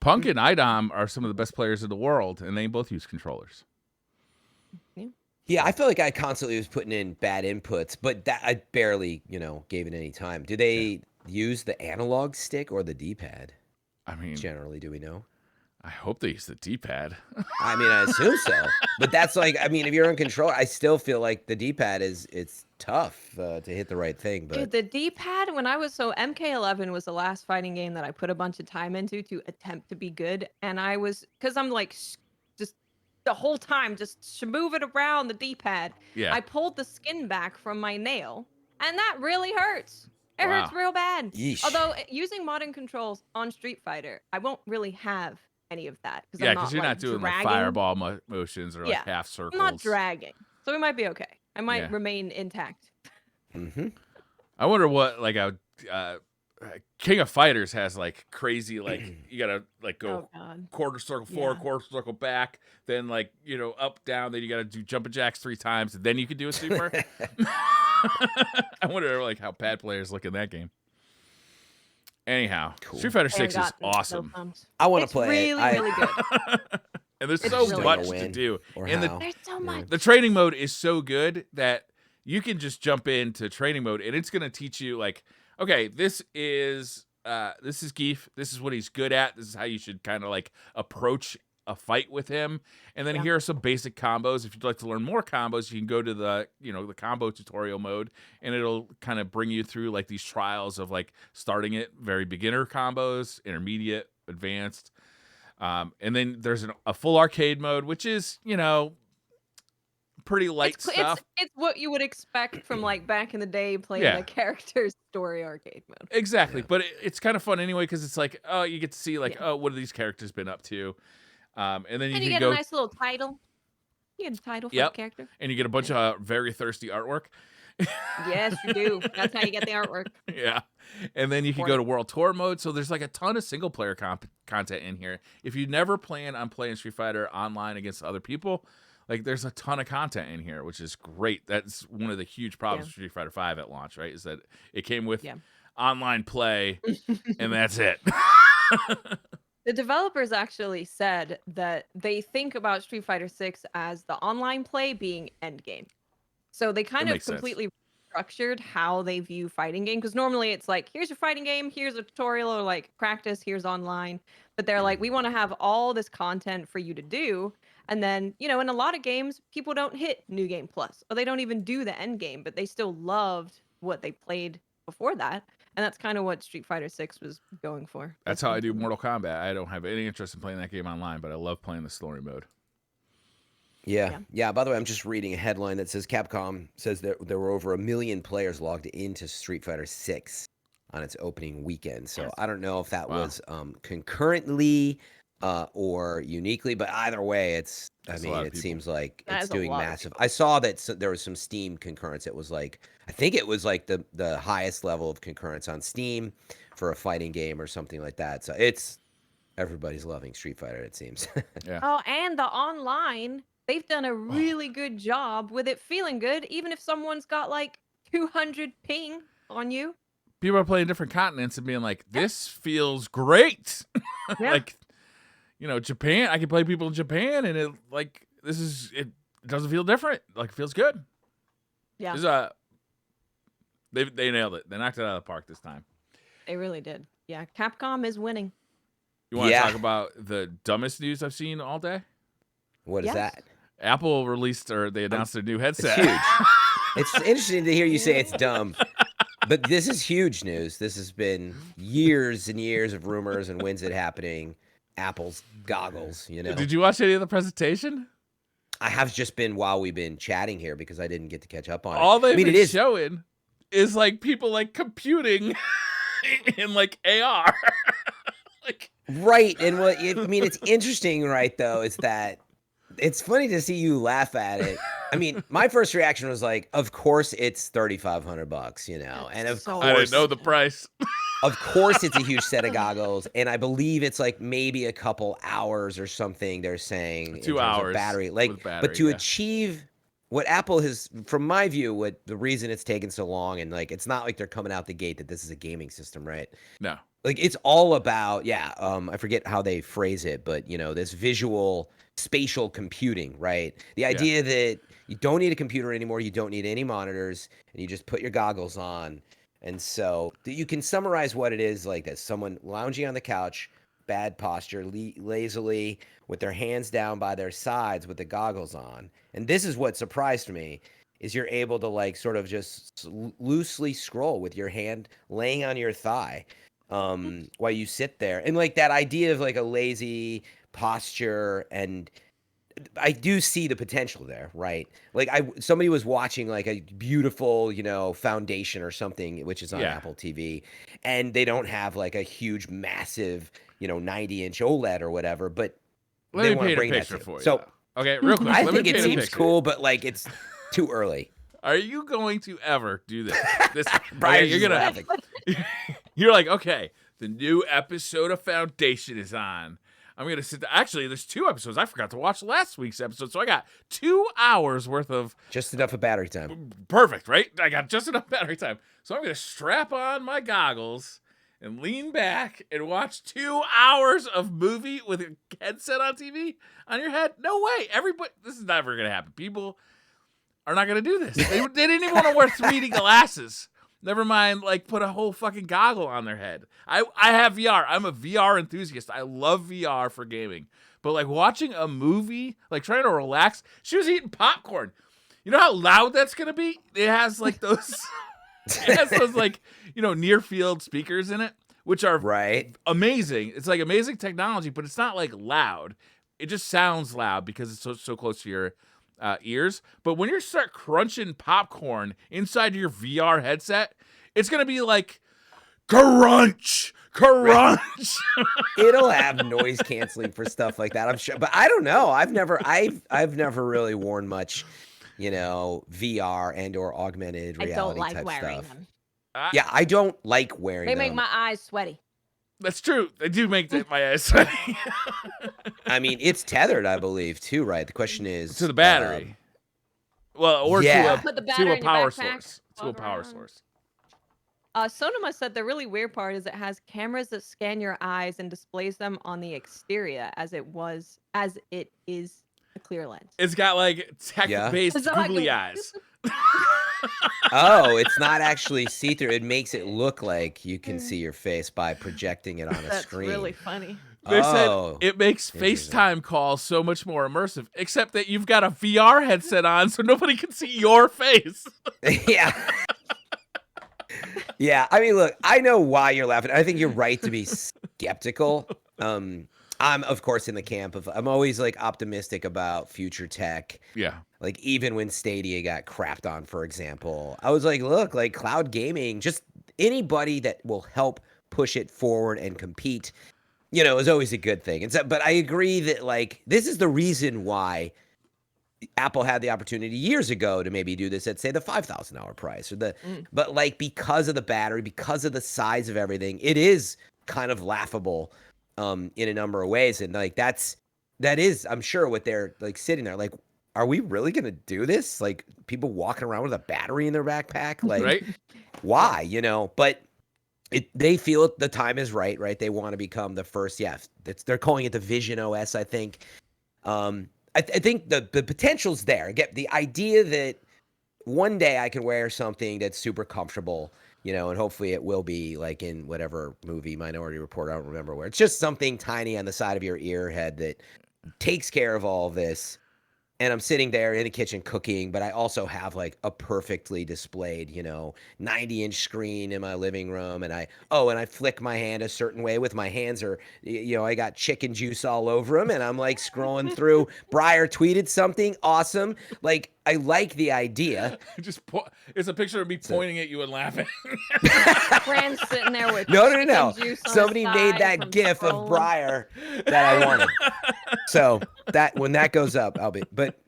Punk and IDOM are some of the best players in the world, and they both use controllers.
yeah, I feel like I constantly was putting in bad inputs, but that I barely, gave it any time. Do they use the analog stick or the D-pad?
I mean,
Generally, do we know?
I hope they use the D-pad.
I mean, I assume so. But that's like, I mean, if you're in control, I still feel like the D-pad it's tough to hit the right thing. But
Dude, the D-pad when I was MK11 was the last fighting game that I put a bunch of time into to attempt to be good, and I was because I'm like just the whole time just moving around the D-pad.
Yeah.
I pulled the skin back from my nail, and that really hurts. It hurts
Wow.
real bad.
Yeesh.
Although using modern controls on Street Fighter, I won't really have any of that
Yeah,
I'm
because you're
like,
not doing like
dragging.
fireball motions or like
Yeah,
half circles.
I'm not dragging, so we might be okay. I might
Yeah.
remain intact.
Mhm.
I wonder what like a King of Fighters has like crazy like you gotta like go
Oh God.
quarter circle forward,
Yeah.
quarter circle back, then like up down, then you gotta do jumping jacks 3 times, and then you can do a super. I wonder like how pad players look in that game. Anyhow,
Cool.
Street Fighter
I haven't
6 is
gotten no
awesome,
thumbs.
I want to
It's
play.
really,
it.
really good.
and there's
It's
so
really
much
good.
to do.
Or
And
how.
There's so much.
the training mode is so good that you can just jump into training mode, and it's gonna teach you like, okay, this is Geef. This is what he's good at. This is how you should kind of like approach a fight with him. And then
Yeah.
here are some basic combos. If you'd like to learn more combos, you can go to the the combo tutorial mode, and it'll kind of bring you through like these trials of like starting it very beginner combos, intermediate, advanced, and then there's a full arcade mode, which is pretty light stuff.
It's what you would expect from like back in the day playing
Yeah.
a character's story arcade mode.
Exactly,
Yeah.
but it's kind of fun anyway because it's like, oh, you get to see like,
Yeah.
oh, what have these characters been up to, and then you
And you
can
get
go
a nice little title. You get a title for
Yep.
the character.
and you get a bunch of very thirsty artwork.
Yes, you do. That's how you get the artwork.
Yeah, and then you can go to World Tour mode. So there's like a ton of single player content in here. If you never plan on playing Street Fighter online against other people, Like, there's a ton of content in here, which is great. That's one of the huge problems with Street Fighter V at launch, right? Is that it came with online play, and that's it.
The developers actually said that they think about Street Fighter 6 as the online play being endgame. So they kind of completely structured how they view fighting game, because normally it's like, here's your fighting game, here's a tutorial or like practice, here's online. But they're like, we want to have all this content for you to do. And then, you know, in a lot of games, people don't hit New Game Plus, or they don't even do the end game, but they still loved what they played before that. And that's kind of what Street Fighter 6 was going for.
That's how I do Mortal Kombat. I don't have any interest in playing that game online, but I love playing the story mode.
Yeah. By the way, I'm just reading a headline that says Capcom says that there were over 1 million players logged into Street Fighter 6 on its opening weekend. So I don't know if that was concurrently or uniquely, but either way, it's. It seems like it's doing massive. I saw that there was some Steam concurrence. It was like, I think it was like the highest level of concurrence on Steam for a fighting game or something like that. So everybody's loving Street Fighter, it seems.
Yeah.
Oh, and the online, they've done a really good job with it feeling good, even if someone's got like 200 ping on you.
People are playing different continents and being like, this feels great. Like, you know, Japan, I can play people in Japan, and it doesn't feel different. Like, it feels good.
Yeah.
They nailed it. They knocked it out of the park this time.
They really did. Yeah, Capcom is winning.
You want to talk about the dumbest news I've seen all day?
What is that?
Apple they announced their new headset.
It's huge. It's interesting to hear you say it's dumb. But this is huge news. This has been years and years of rumors, and when's it happening? Apple's goggles, you know.
Did you watch any of the presentation?
I have just been while we've been chatting here because I didn't get to catch up on it.
All they've been showing is like people like computing in like AR.
Right. And it's interesting, right, though, is that it's funny to see you laugh at it. I mean, my first reaction was like, of course it's $3,500, you know. And of course
I didn't know the price.
Of course it's a huge set of goggles, and I believe it's like maybe a couple hours or something they're saying
2 hours
battery. But to achieve what Apple has, from my view, the reason it's taken so long, and like it's not like they're coming out the gate that this is a gaming system, right?
No.
Like it's all about I forget how they phrase it, but you know, this visual spatial computing, right? The idea that you don't need a computer anymore, you don't need any monitors, and you just put your goggles on. And so you can summarize what it is like this: someone lounging on the couch, bad posture, lazily, with their hands down by their sides with the goggles on. And this is what surprised me, is you're able to like sort of just loosely scroll with your hand laying on your thigh while you sit there. And like that idea of like a lazy posture, and I do see the potential there, right? Like somebody was watching like a beautiful, you know, Foundation or something, which is on Apple TV, and they don't have like a huge, massive, you know, 90-inch OLED or whatever, but they want to bring that to
for you.
So,
okay, real quick.
I think it seems cool, but like it's too early.
Are you going to ever do this?
Brian,
you're gonna have You're like, okay, the new episode of Foundation is on. I'm going to sit there. Actually, there's 2 episodes. I forgot to watch last week's episode, so I got 2 hours worth of...
Just enough of battery time.
Perfect, right? I got just enough battery time. So I'm going to strap on my goggles and lean back and watch 2 hours of movie with a headset on TV on your head. No way. This is never going to happen. People are not going to do this. They didn't even want to wear 3D glasses. Never mind, like, put a whole fucking goggle on their head. I have VR. I'm a VR enthusiast. I love VR for gaming. But, like, watching a movie, like, trying to relax, she was eating popcorn. You know how loud that's going to be? It has, like, those... like, you know, near-field speakers in it, which are amazing. It's, like, amazing technology, but it's not, like, loud. It just sounds loud because it's so close to your... ears. But when you start crunching popcorn inside your VR headset, it's gonna be like crunch.
It'll have noise canceling for stuff like that, I'm sure. But I don't know. I've never really worn much, you know, VR and or augmented reality type stuff.
them.
I don't like wearing them.
They make my eyes sweaty.
That's true. They do make my eyes sweaty.
I mean, it's tethered, I believe, too, right? The question is
To the battery. Well, or
yeah.
Put the
to
battery
a
in your
power
backpack,
source. To a
walk
power
around.
source.
Sonoma said the really weird part is it has cameras that scan your eyes and displays them on the exterior as it is a clear lens.
It's got like tech-based
So I
googly
can-
eyes.
Oh, it's not actually see-through. It makes it look like you can see your face by projecting it on a
That's
screen.
really funny.
They said
Oh,
it makes
interesting.
FaceTime calls so much more immersive, except that you've got a VR headset on, so nobody can see your face.
Yeah. Yeah, I mean, look, I know why you're laughing. I think you're right to be skeptical. I'm, of course, in the camp of I'm always like optimistic about future tech.
Yeah.
Like even when Stadia got crapped on, for example, I was like, look, like cloud gaming, just anybody that will help push it forward and compete, you know, is always a good thing. And so, but I agree that like this is the reason why Apple had the opportunity years ago to maybe do this at, say, the $5,000 price or but like because of the battery, because of the size of everything, it is kind of laughable in a number of ways. And like that is, I'm sure, what they're like sitting there like, are we really gonna do this? Like people walking around with a battery in their backpack, like
Right?
why? You know, but they feel the time is right, right? They want to become the first. Yeah, they're calling it the Vision OS, I think. I think the potential's there. Get the idea that one day I can wear something that's super comfortable, you know, and hopefully it will be like in whatever movie, Minority Report, I don't remember where. It's just something tiny on the side of your ear head that takes care of all of this. And I'm sitting there in the kitchen cooking, but I also have like a perfectly displayed, you know, 90-inch screen in my living room. And I flick my hand a certain way with my hands are, you know, I got chicken juice all over them. And I'm like scrolling through. Breyer tweeted something awesome. Like, I like the idea.
It's a picture of me pointing at you and laughing.
Fran's sitting there with
No.
chicken juice on
Somebody
his
made
thigh
that
from
gif of
scrolling.
Breyer that I wanted. So that when that goes up, I'll be. But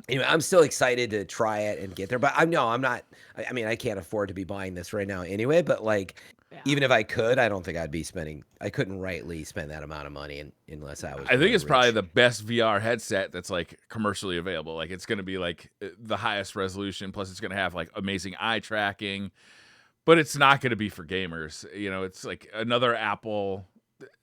anyway, I'm still excited to try it and get there. But I'm not. I mean, I can't afford to be buying this right now anyway. But like, even if I could, I don't think I'd be spending. I couldn't rightly spend that amount of money unless I was.
I think it's probably
rich.
the best VR headset that's like commercially available. Like it's going to be like the highest resolution. Plus, it's going to have like amazing eye tracking. But it's not going to be for gamers. You know, it's like another Apple.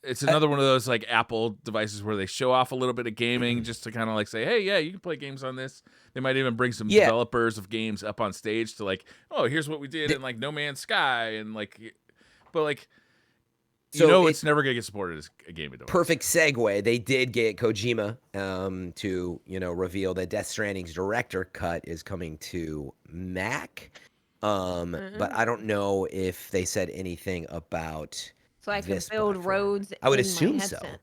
It's another one of those like Apple devices where they show off a little bit of gaming just to kind of like say, hey, yeah, you can play games on this. They might even bring some developers of games up on stage to like, oh, here's what we did in like No Man's Sky and like, but like, it's never gonna get supported as a gaming device.
Perfect segue. They did get Kojima to reveal that Death Stranding's director cut is coming to Mac. But I don't know if they said anything about.
So I can
this
build
platform.
roads.
I would
in my
assume so.
headset.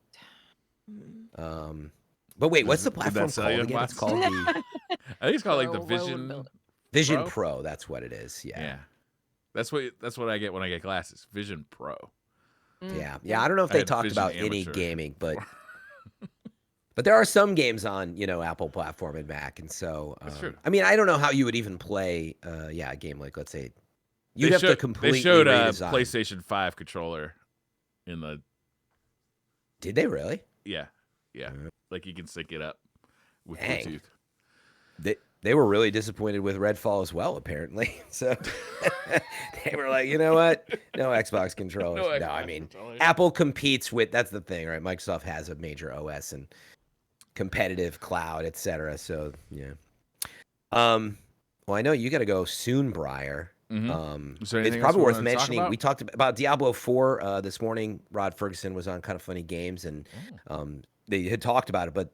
But wait, what's the
Would
platform
that sell
called
you,
again? It's
Watts?
called the
I think it's called like the
Road
Vision.
builder.
Vision
Pro?
Pro. That's what it is. Yeah.
That's what I get when I get glasses. Vision Pro.
Yeah. I don't know if
I
they
had
talked
Vision
about any
Amateur
gaming, but there are some games on Apple platform and Mac, and so
That's true.
I mean, I don't know how you would even play a game like, let's say, you'd
They
have to
showed-
completely
They showed a
redesign.
PlayStation 5 controller in the.
Did they really?
Yeah. Like you can sync it up with
Dang.
Bluetooth.
They were really disappointed with Redfall as well, apparently. So they were like, you know what? No Xbox controllers.
No
No,
Xbox
I mean,
controllers.
Apple competes with, that's the thing, right? Microsoft has a major OS and competitive cloud, etc. So, yeah. Well, I know you got to go soon, Breyer.
Is there
It's
anything else
probably
we
worth
wanna talk
mentioning.
about?
We talked about Diablo 4 this morning. Rod Ferguson was on Kind of Funny Games, and they had talked about it, but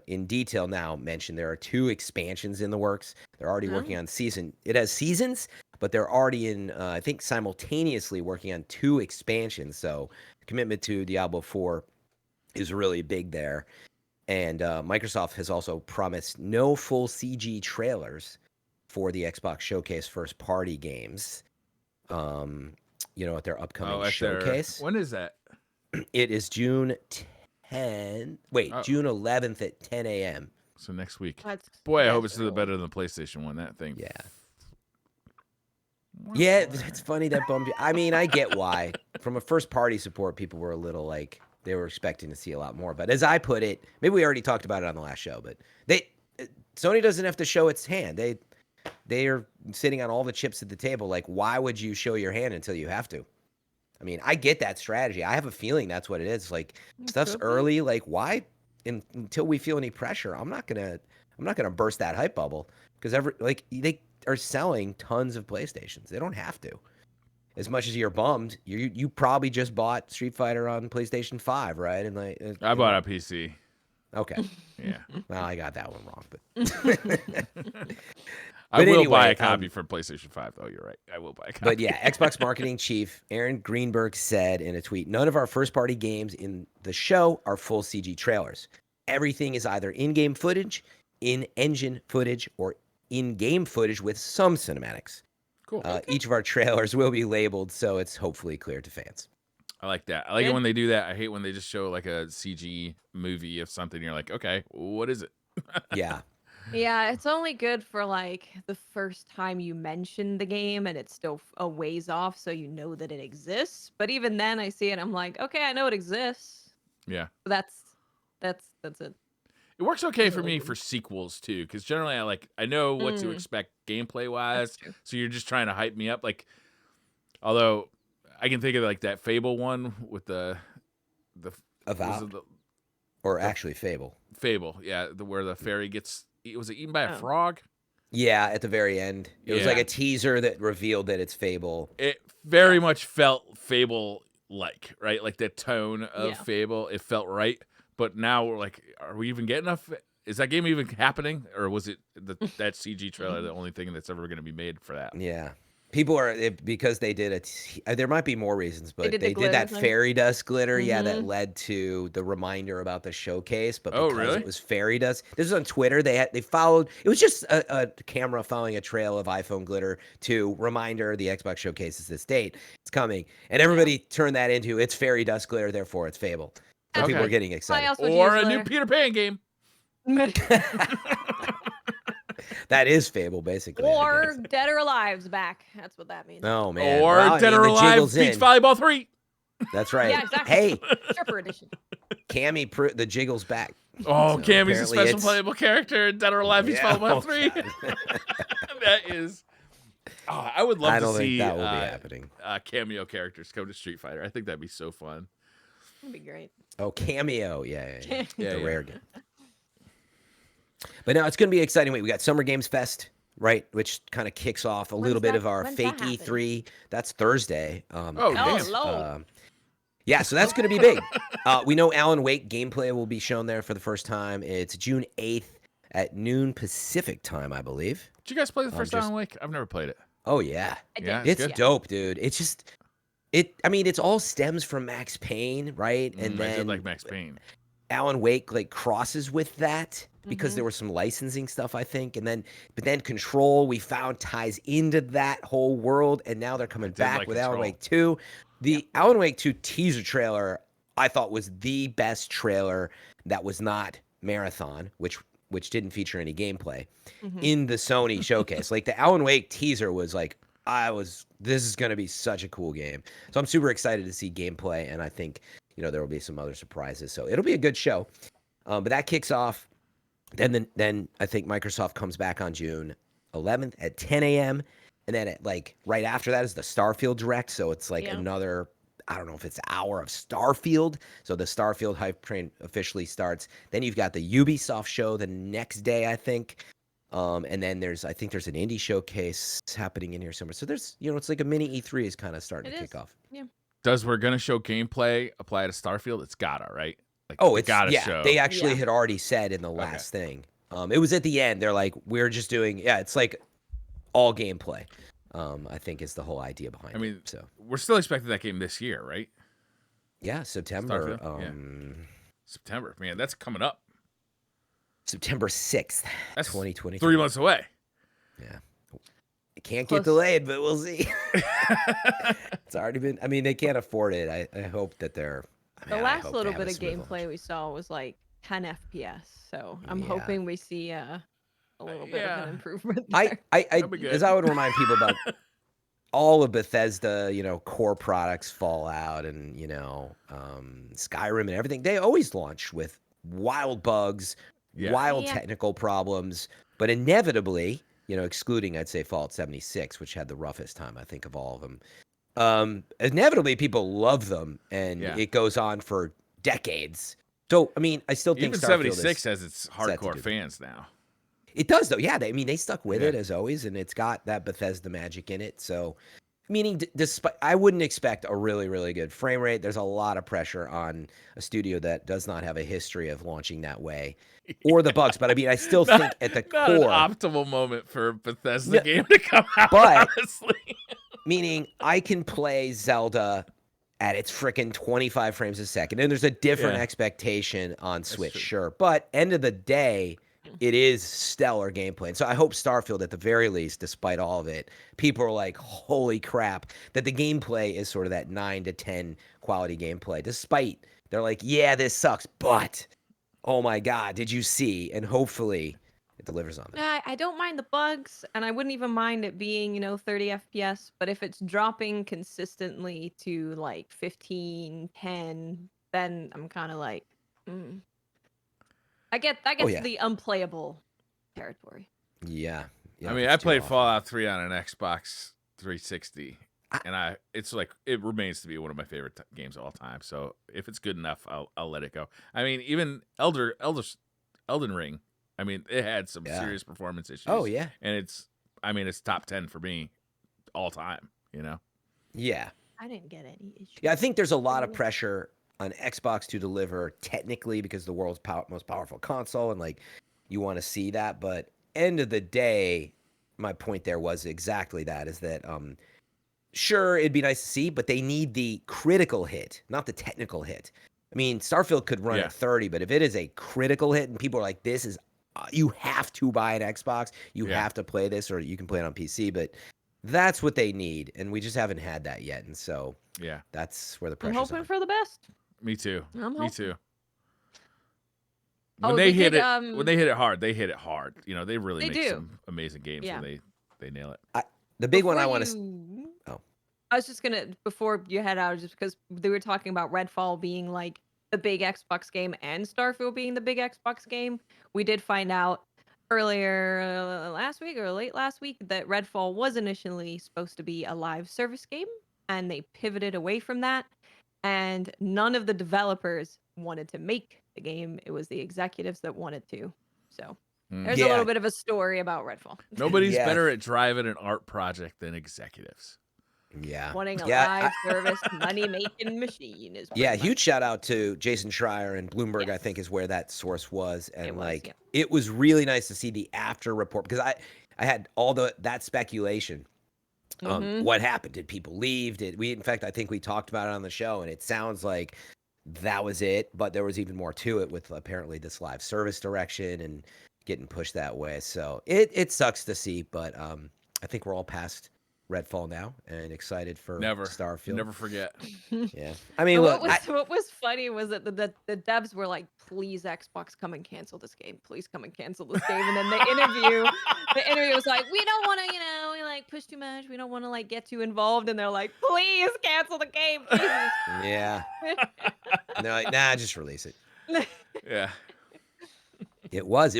in detail now mentioned there are 2 expansions in the works. They're already working on season. It has seasons, but they're already in, I think, simultaneously working on 2 expansions. So commitment to Diablo 4 is really big there. And Microsoft has also promised no full CG trailers for the Xbox Showcase first-party games. At their upcoming showcase.
When is that?
It is June 10. Wait, June 11th at 10 a.m.
So next week.
That's
Boy, I hope it's
early.
better than the PlayStation one. That thing.
Yeah. Yeah, it's funny that bummed you. I mean, I get why. From a first-party support, people were a little like they were expecting to see a lot more. But as I put it, maybe we already talked about it on the last show, but Sony doesn't have to show its hand. They are sitting on all the chips at the table. Like, why would you show your hand until you have to? I mean, I get that strategy. I have a feeling that's what it is. Like, stuff's early. Like, why? Until we feel any pressure, I'm not gonna burst that hype bubble because they are selling tons of PlayStations. They don't have to. As much as you're bummed, you probably just bought Street Fighter on PlayStation 5, right? And like,
I bought a PC.
Okay.
Yeah.
Well, I got that one wrong, but
I will buy
anyway,
a copy for PlayStation 5, though. You're right. I will buy a copy.
But yeah, Xbox marketing chief Aaron Greenberg said in a tweet, none of our first-party games in the show are full CG trailers. Everything is either in-game footage, in-engine footage, or in-game footage with some cinematics.
Cool.
Each of our trailers will be labeled, so it's hopefully clear to fans.
I like that. I like it when they do that. I hate when they just show like a CG movie of something. You're like, okay, what is it?
Yeah.
Yeah, it's only good for like the first time you mention the game and it's still a ways off, so you know that it exists. But even then, I see it, I'm like, okay, I know it exists.
Yeah.
That's it.
It works okay for me for sequels too, because generally I know what to expect gameplay wise. So you're just trying to hype me up. Like, although I can think of like that Fable one with the
Avowed, or actually Fable.
Fable, yeah, where the fairy gets was it eaten by a frog?
Yeah, at the very end, it was like a teaser that revealed that it's Fable.
It very much felt Fable-like, right? Like the tone of Fable, it felt right. But now we're like, are we even getting enough? Is that game even happening, or was it that CG trailer the only thing that's ever going to be made for that?
Yeah, people are because they did it. There might be more reasons, but they did that fairy dust glitter. Yeah, that led to the reminder about the showcase. But because it was fairy dust, this was on Twitter. They followed. It was just a camera following a trail of iPhone glitter to reminder the Xbox showcase is this date. It's coming, and everybody turned that into it's fairy dust glitter. Therefore, it's Fable. So people are getting excited.
Or a new Peter Pan game.
That is Fable, basically.
Or Dead or Alive's back. That's what that means.
Oh, man.
Or Dead or Alive Beach Volleyball 3.
That's right.
Yeah, exactly.
Hey.
Stripper edition.
Cammy, the jiggle's back.
Oh, so Cammy's a special playable character in Dead or Alive Beach Volleyball 3. That is... Oh, I would love to see
that will be happening.
Cameo characters come to Street Fighter. I think that'd be so fun.
That'd be great.
Oh, Cameo. Yeah. The rare game. But no, it's going to be an exciting week. We got Summer Games Fest, right, which kind of kicks off a little bit of our fake E3. That's Thursday. Yeah, so that's going to be big. We know Alan Wake gameplay will be shown there for the first time. It's June 8th at noon Pacific time, I believe.
Did you guys play the first Alan Wake? I've never played it.
Oh, yeah.
It's
dope, dude. It's just... it all stems from Max Payne, right? And then
I did like Max Payne.
Alan Wake like crosses with that because there was some licensing stuff, I think, but then Control we found ties into that whole world, and now they're coming back with Alan Wake 2. The Alan Wake 2 teaser trailer I thought was the best trailer that was not Marathon, which didn't feature any gameplay in the Sony showcase. Like the Alan Wake teaser was like, this is going to be such a cool game. So I'm super excited to see gameplay, and I think, there will be some other surprises. So it'll be a good show. But that kicks off. Then I think Microsoft comes back on June 11th at 10 a.m. And then right after that is the Starfield Direct. So it's another, I don't know if it's an hour of Starfield. So the Starfield hype train officially starts. Then you've got the Ubisoft show the next day, I think. And then I think there's an indie showcase happening in here somewhere. So there's, it's like a mini E3 is kind of starting to kick off.
Yeah.
Does we're going to show gameplay apply to Starfield? It's gotta, right?
It's gotta show. They actually had already said in the last thing. It was at the end. They're like, we're just doing, it's like all gameplay. I think is the whole idea behind it. I mean, so
we're still expecting that game this year, right?
Yeah, September.
September, man, that's coming up.
September 6th,
that's
2023.
3 months away.
Yeah. It can't get delayed, but we'll see. It's already been, they can't afford it. I hope that they're...
The last little bit of gameplay we saw was like 10 FPS, so I'm hoping we see a little bit of an improvement there.
As I would remind people about... all of Bethesda, core products, Fallout and, Skyrim and everything, they always launch with wild bugs,
Yeah.
wild
Yeah.
technical problems, but inevitably, excluding, I'd say, Fallout 76, which had the roughest time, I think, of all of them. Inevitably, people love them, and
Yeah.
it goes on for decades. So, I mean, I still think
Even
Starfield
76
is
has its
set to
hardcore
do that.
fans now.
It does, though. Yeah, they stuck with
Yeah.
it as always, and it's got that Bethesda magic in it. So, meaning, despite, I wouldn't expect a really, really good frame rate. There's a lot of pressure on a studio that does not have a history of launching that way, or the bugs. But I mean, I still think at the
Not
core,
an optimal moment for a Bethesda
No,
game to come out,
but-
honestly.
meaning I can play Zelda at its frickin' 25 frames a second, and there's a different
Yeah.
expectation on Switch,
true.
sure. But end of the day, it is stellar gameplay. And so I hope Starfield, at the very least, despite all of it, people are like, holy crap, that the gameplay is sort of that 9 to 10 quality gameplay. Despite, they're like, yeah, this sucks, but, oh my God, did you see? And hopefully it delivers on that.
I don't mind the bugs, and I wouldn't even mind it being, 30 FPS, but if it's dropping consistently to like 15, 10, then I'm kind of like, I get
yeah.
the unplayable territory.
Yeah.
I mean, I played Fallout 3 on an Xbox 360, and it remains to be one of my favorite games of all time. So if it's good enough, I'll let it go. I mean, even Elden Ring. I mean, it had some serious performance issues.
Oh, yeah.
And it's top 10 for me all time,
Yeah.
I didn't get any issues.
Yeah, I think there's a lot of pressure on Xbox to deliver technically because the world's most powerful console, and like you want to see that. But end of the day, my point there was exactly that: is that sure, it'd be nice to see, but they need the critical hit, not the technical hit. I mean, Starfield could run at 30, but if it is a critical hit and people are like, "This is," you have to buy an Xbox, you have to play this, or you can play it on PC, but. That's what they need, and we just haven't had that yet, and so that's where the pressure's
I'm hoping
on.
for the best.
Me too.
I'm
Me
hoping.
too.
Oh,
When
they
they hit
did,
it, when they hit it hard, they hit it hard. They really
They
make
do.
some amazing games
Yeah.
when they nail it.
The big one I want to.
to.
Oh.
I was just gonna before you head out, just because they were talking about Redfall being like the big Xbox game and Starfield being the big Xbox game. We did find out earlier last week or late last week that Redfall was initially supposed to be a live service game, and they pivoted away from that. And none of the developers wanted to make the game. It was the executives that wanted to. So there's a little bit of a story about Redfall.
Nobody's
Yeah.
better at driving an art project than executives.
Yeah.
Wanting a
Yeah,
live service money-making machine is
Yeah,
pretty
huge
much.
shout out to Jason Schreier and Bloomberg, I
Yes.
think is where that source was. And
It was,
like
yeah.
it was really nice to see the after report because I had all that speculation. What happened? Did people leave? In fact, I think we talked about it on the show, and it sounds like that was it, but there was even more to it with apparently this live service direction and getting pushed that way. So it sucks to see, but I think we're all past Redfall now and excited for Starfield.
Never forget.
Yeah. I mean,
But
look,
what was funny was that the devs were like, please Xbox, come and cancel this game. Please come and cancel this game. And then the interview was like, we don't want to, we like push too much. We don't want to like get too involved. And they're like, please cancel the game. Jesus.
Yeah. No, nah, just release it.
Yeah.
It was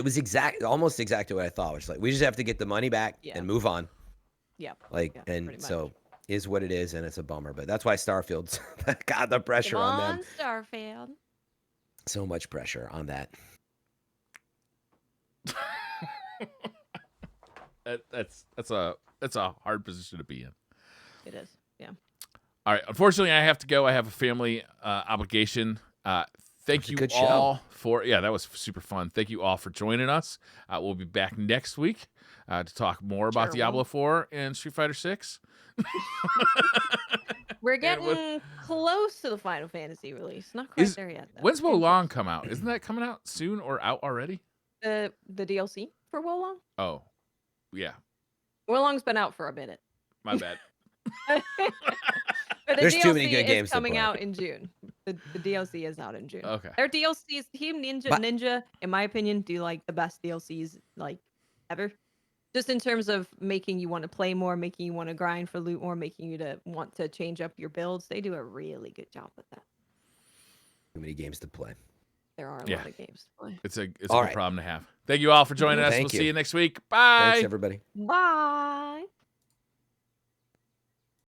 almost exactly what I thought. Which is like, we just have to get the money back and move on.
Yeah.
Like,
Yeah,
and
pretty
so is what it is, and it's a bummer. But that's why Starfield's got the pressure
Come
on them.
Starfield.
So much pressure on that.
That's a hard position to be in.
It is. Yeah.
All right. Unfortunately, I have to go. I have a family obligation. Thank you
good
all
show.
for that was super fun. Thank you all for joining us. We'll be back next week to talk more about Diablo 4 and Street Fighter 6.
We're getting close to the Final Fantasy release. Not quite there yet, though.
When's Wo Long come out? Isn't that coming out soon or out already?
The DLC for Wo Long?
Oh, yeah.
Wo Long's been out for a minute.
My bad.
But the
There's
DLC
too many good games
is
to
coming
play.
out in June. The DLC is out in June.
Okay.
Their DLCs, Team Ninja, in my opinion, do like the best DLCs like ever. Just in terms of making you want to play more, making you want to grind for loot more, making you to want to change up your builds. They do a really good job with that.
Too many games to play.
There are a
Yeah.
lot of games to play.
It's a
All
good
right.
problem to have. Thank you all for joining us.
Thank
We'll
you.
see you next week. Bye.
Thanks, everybody.
Bye.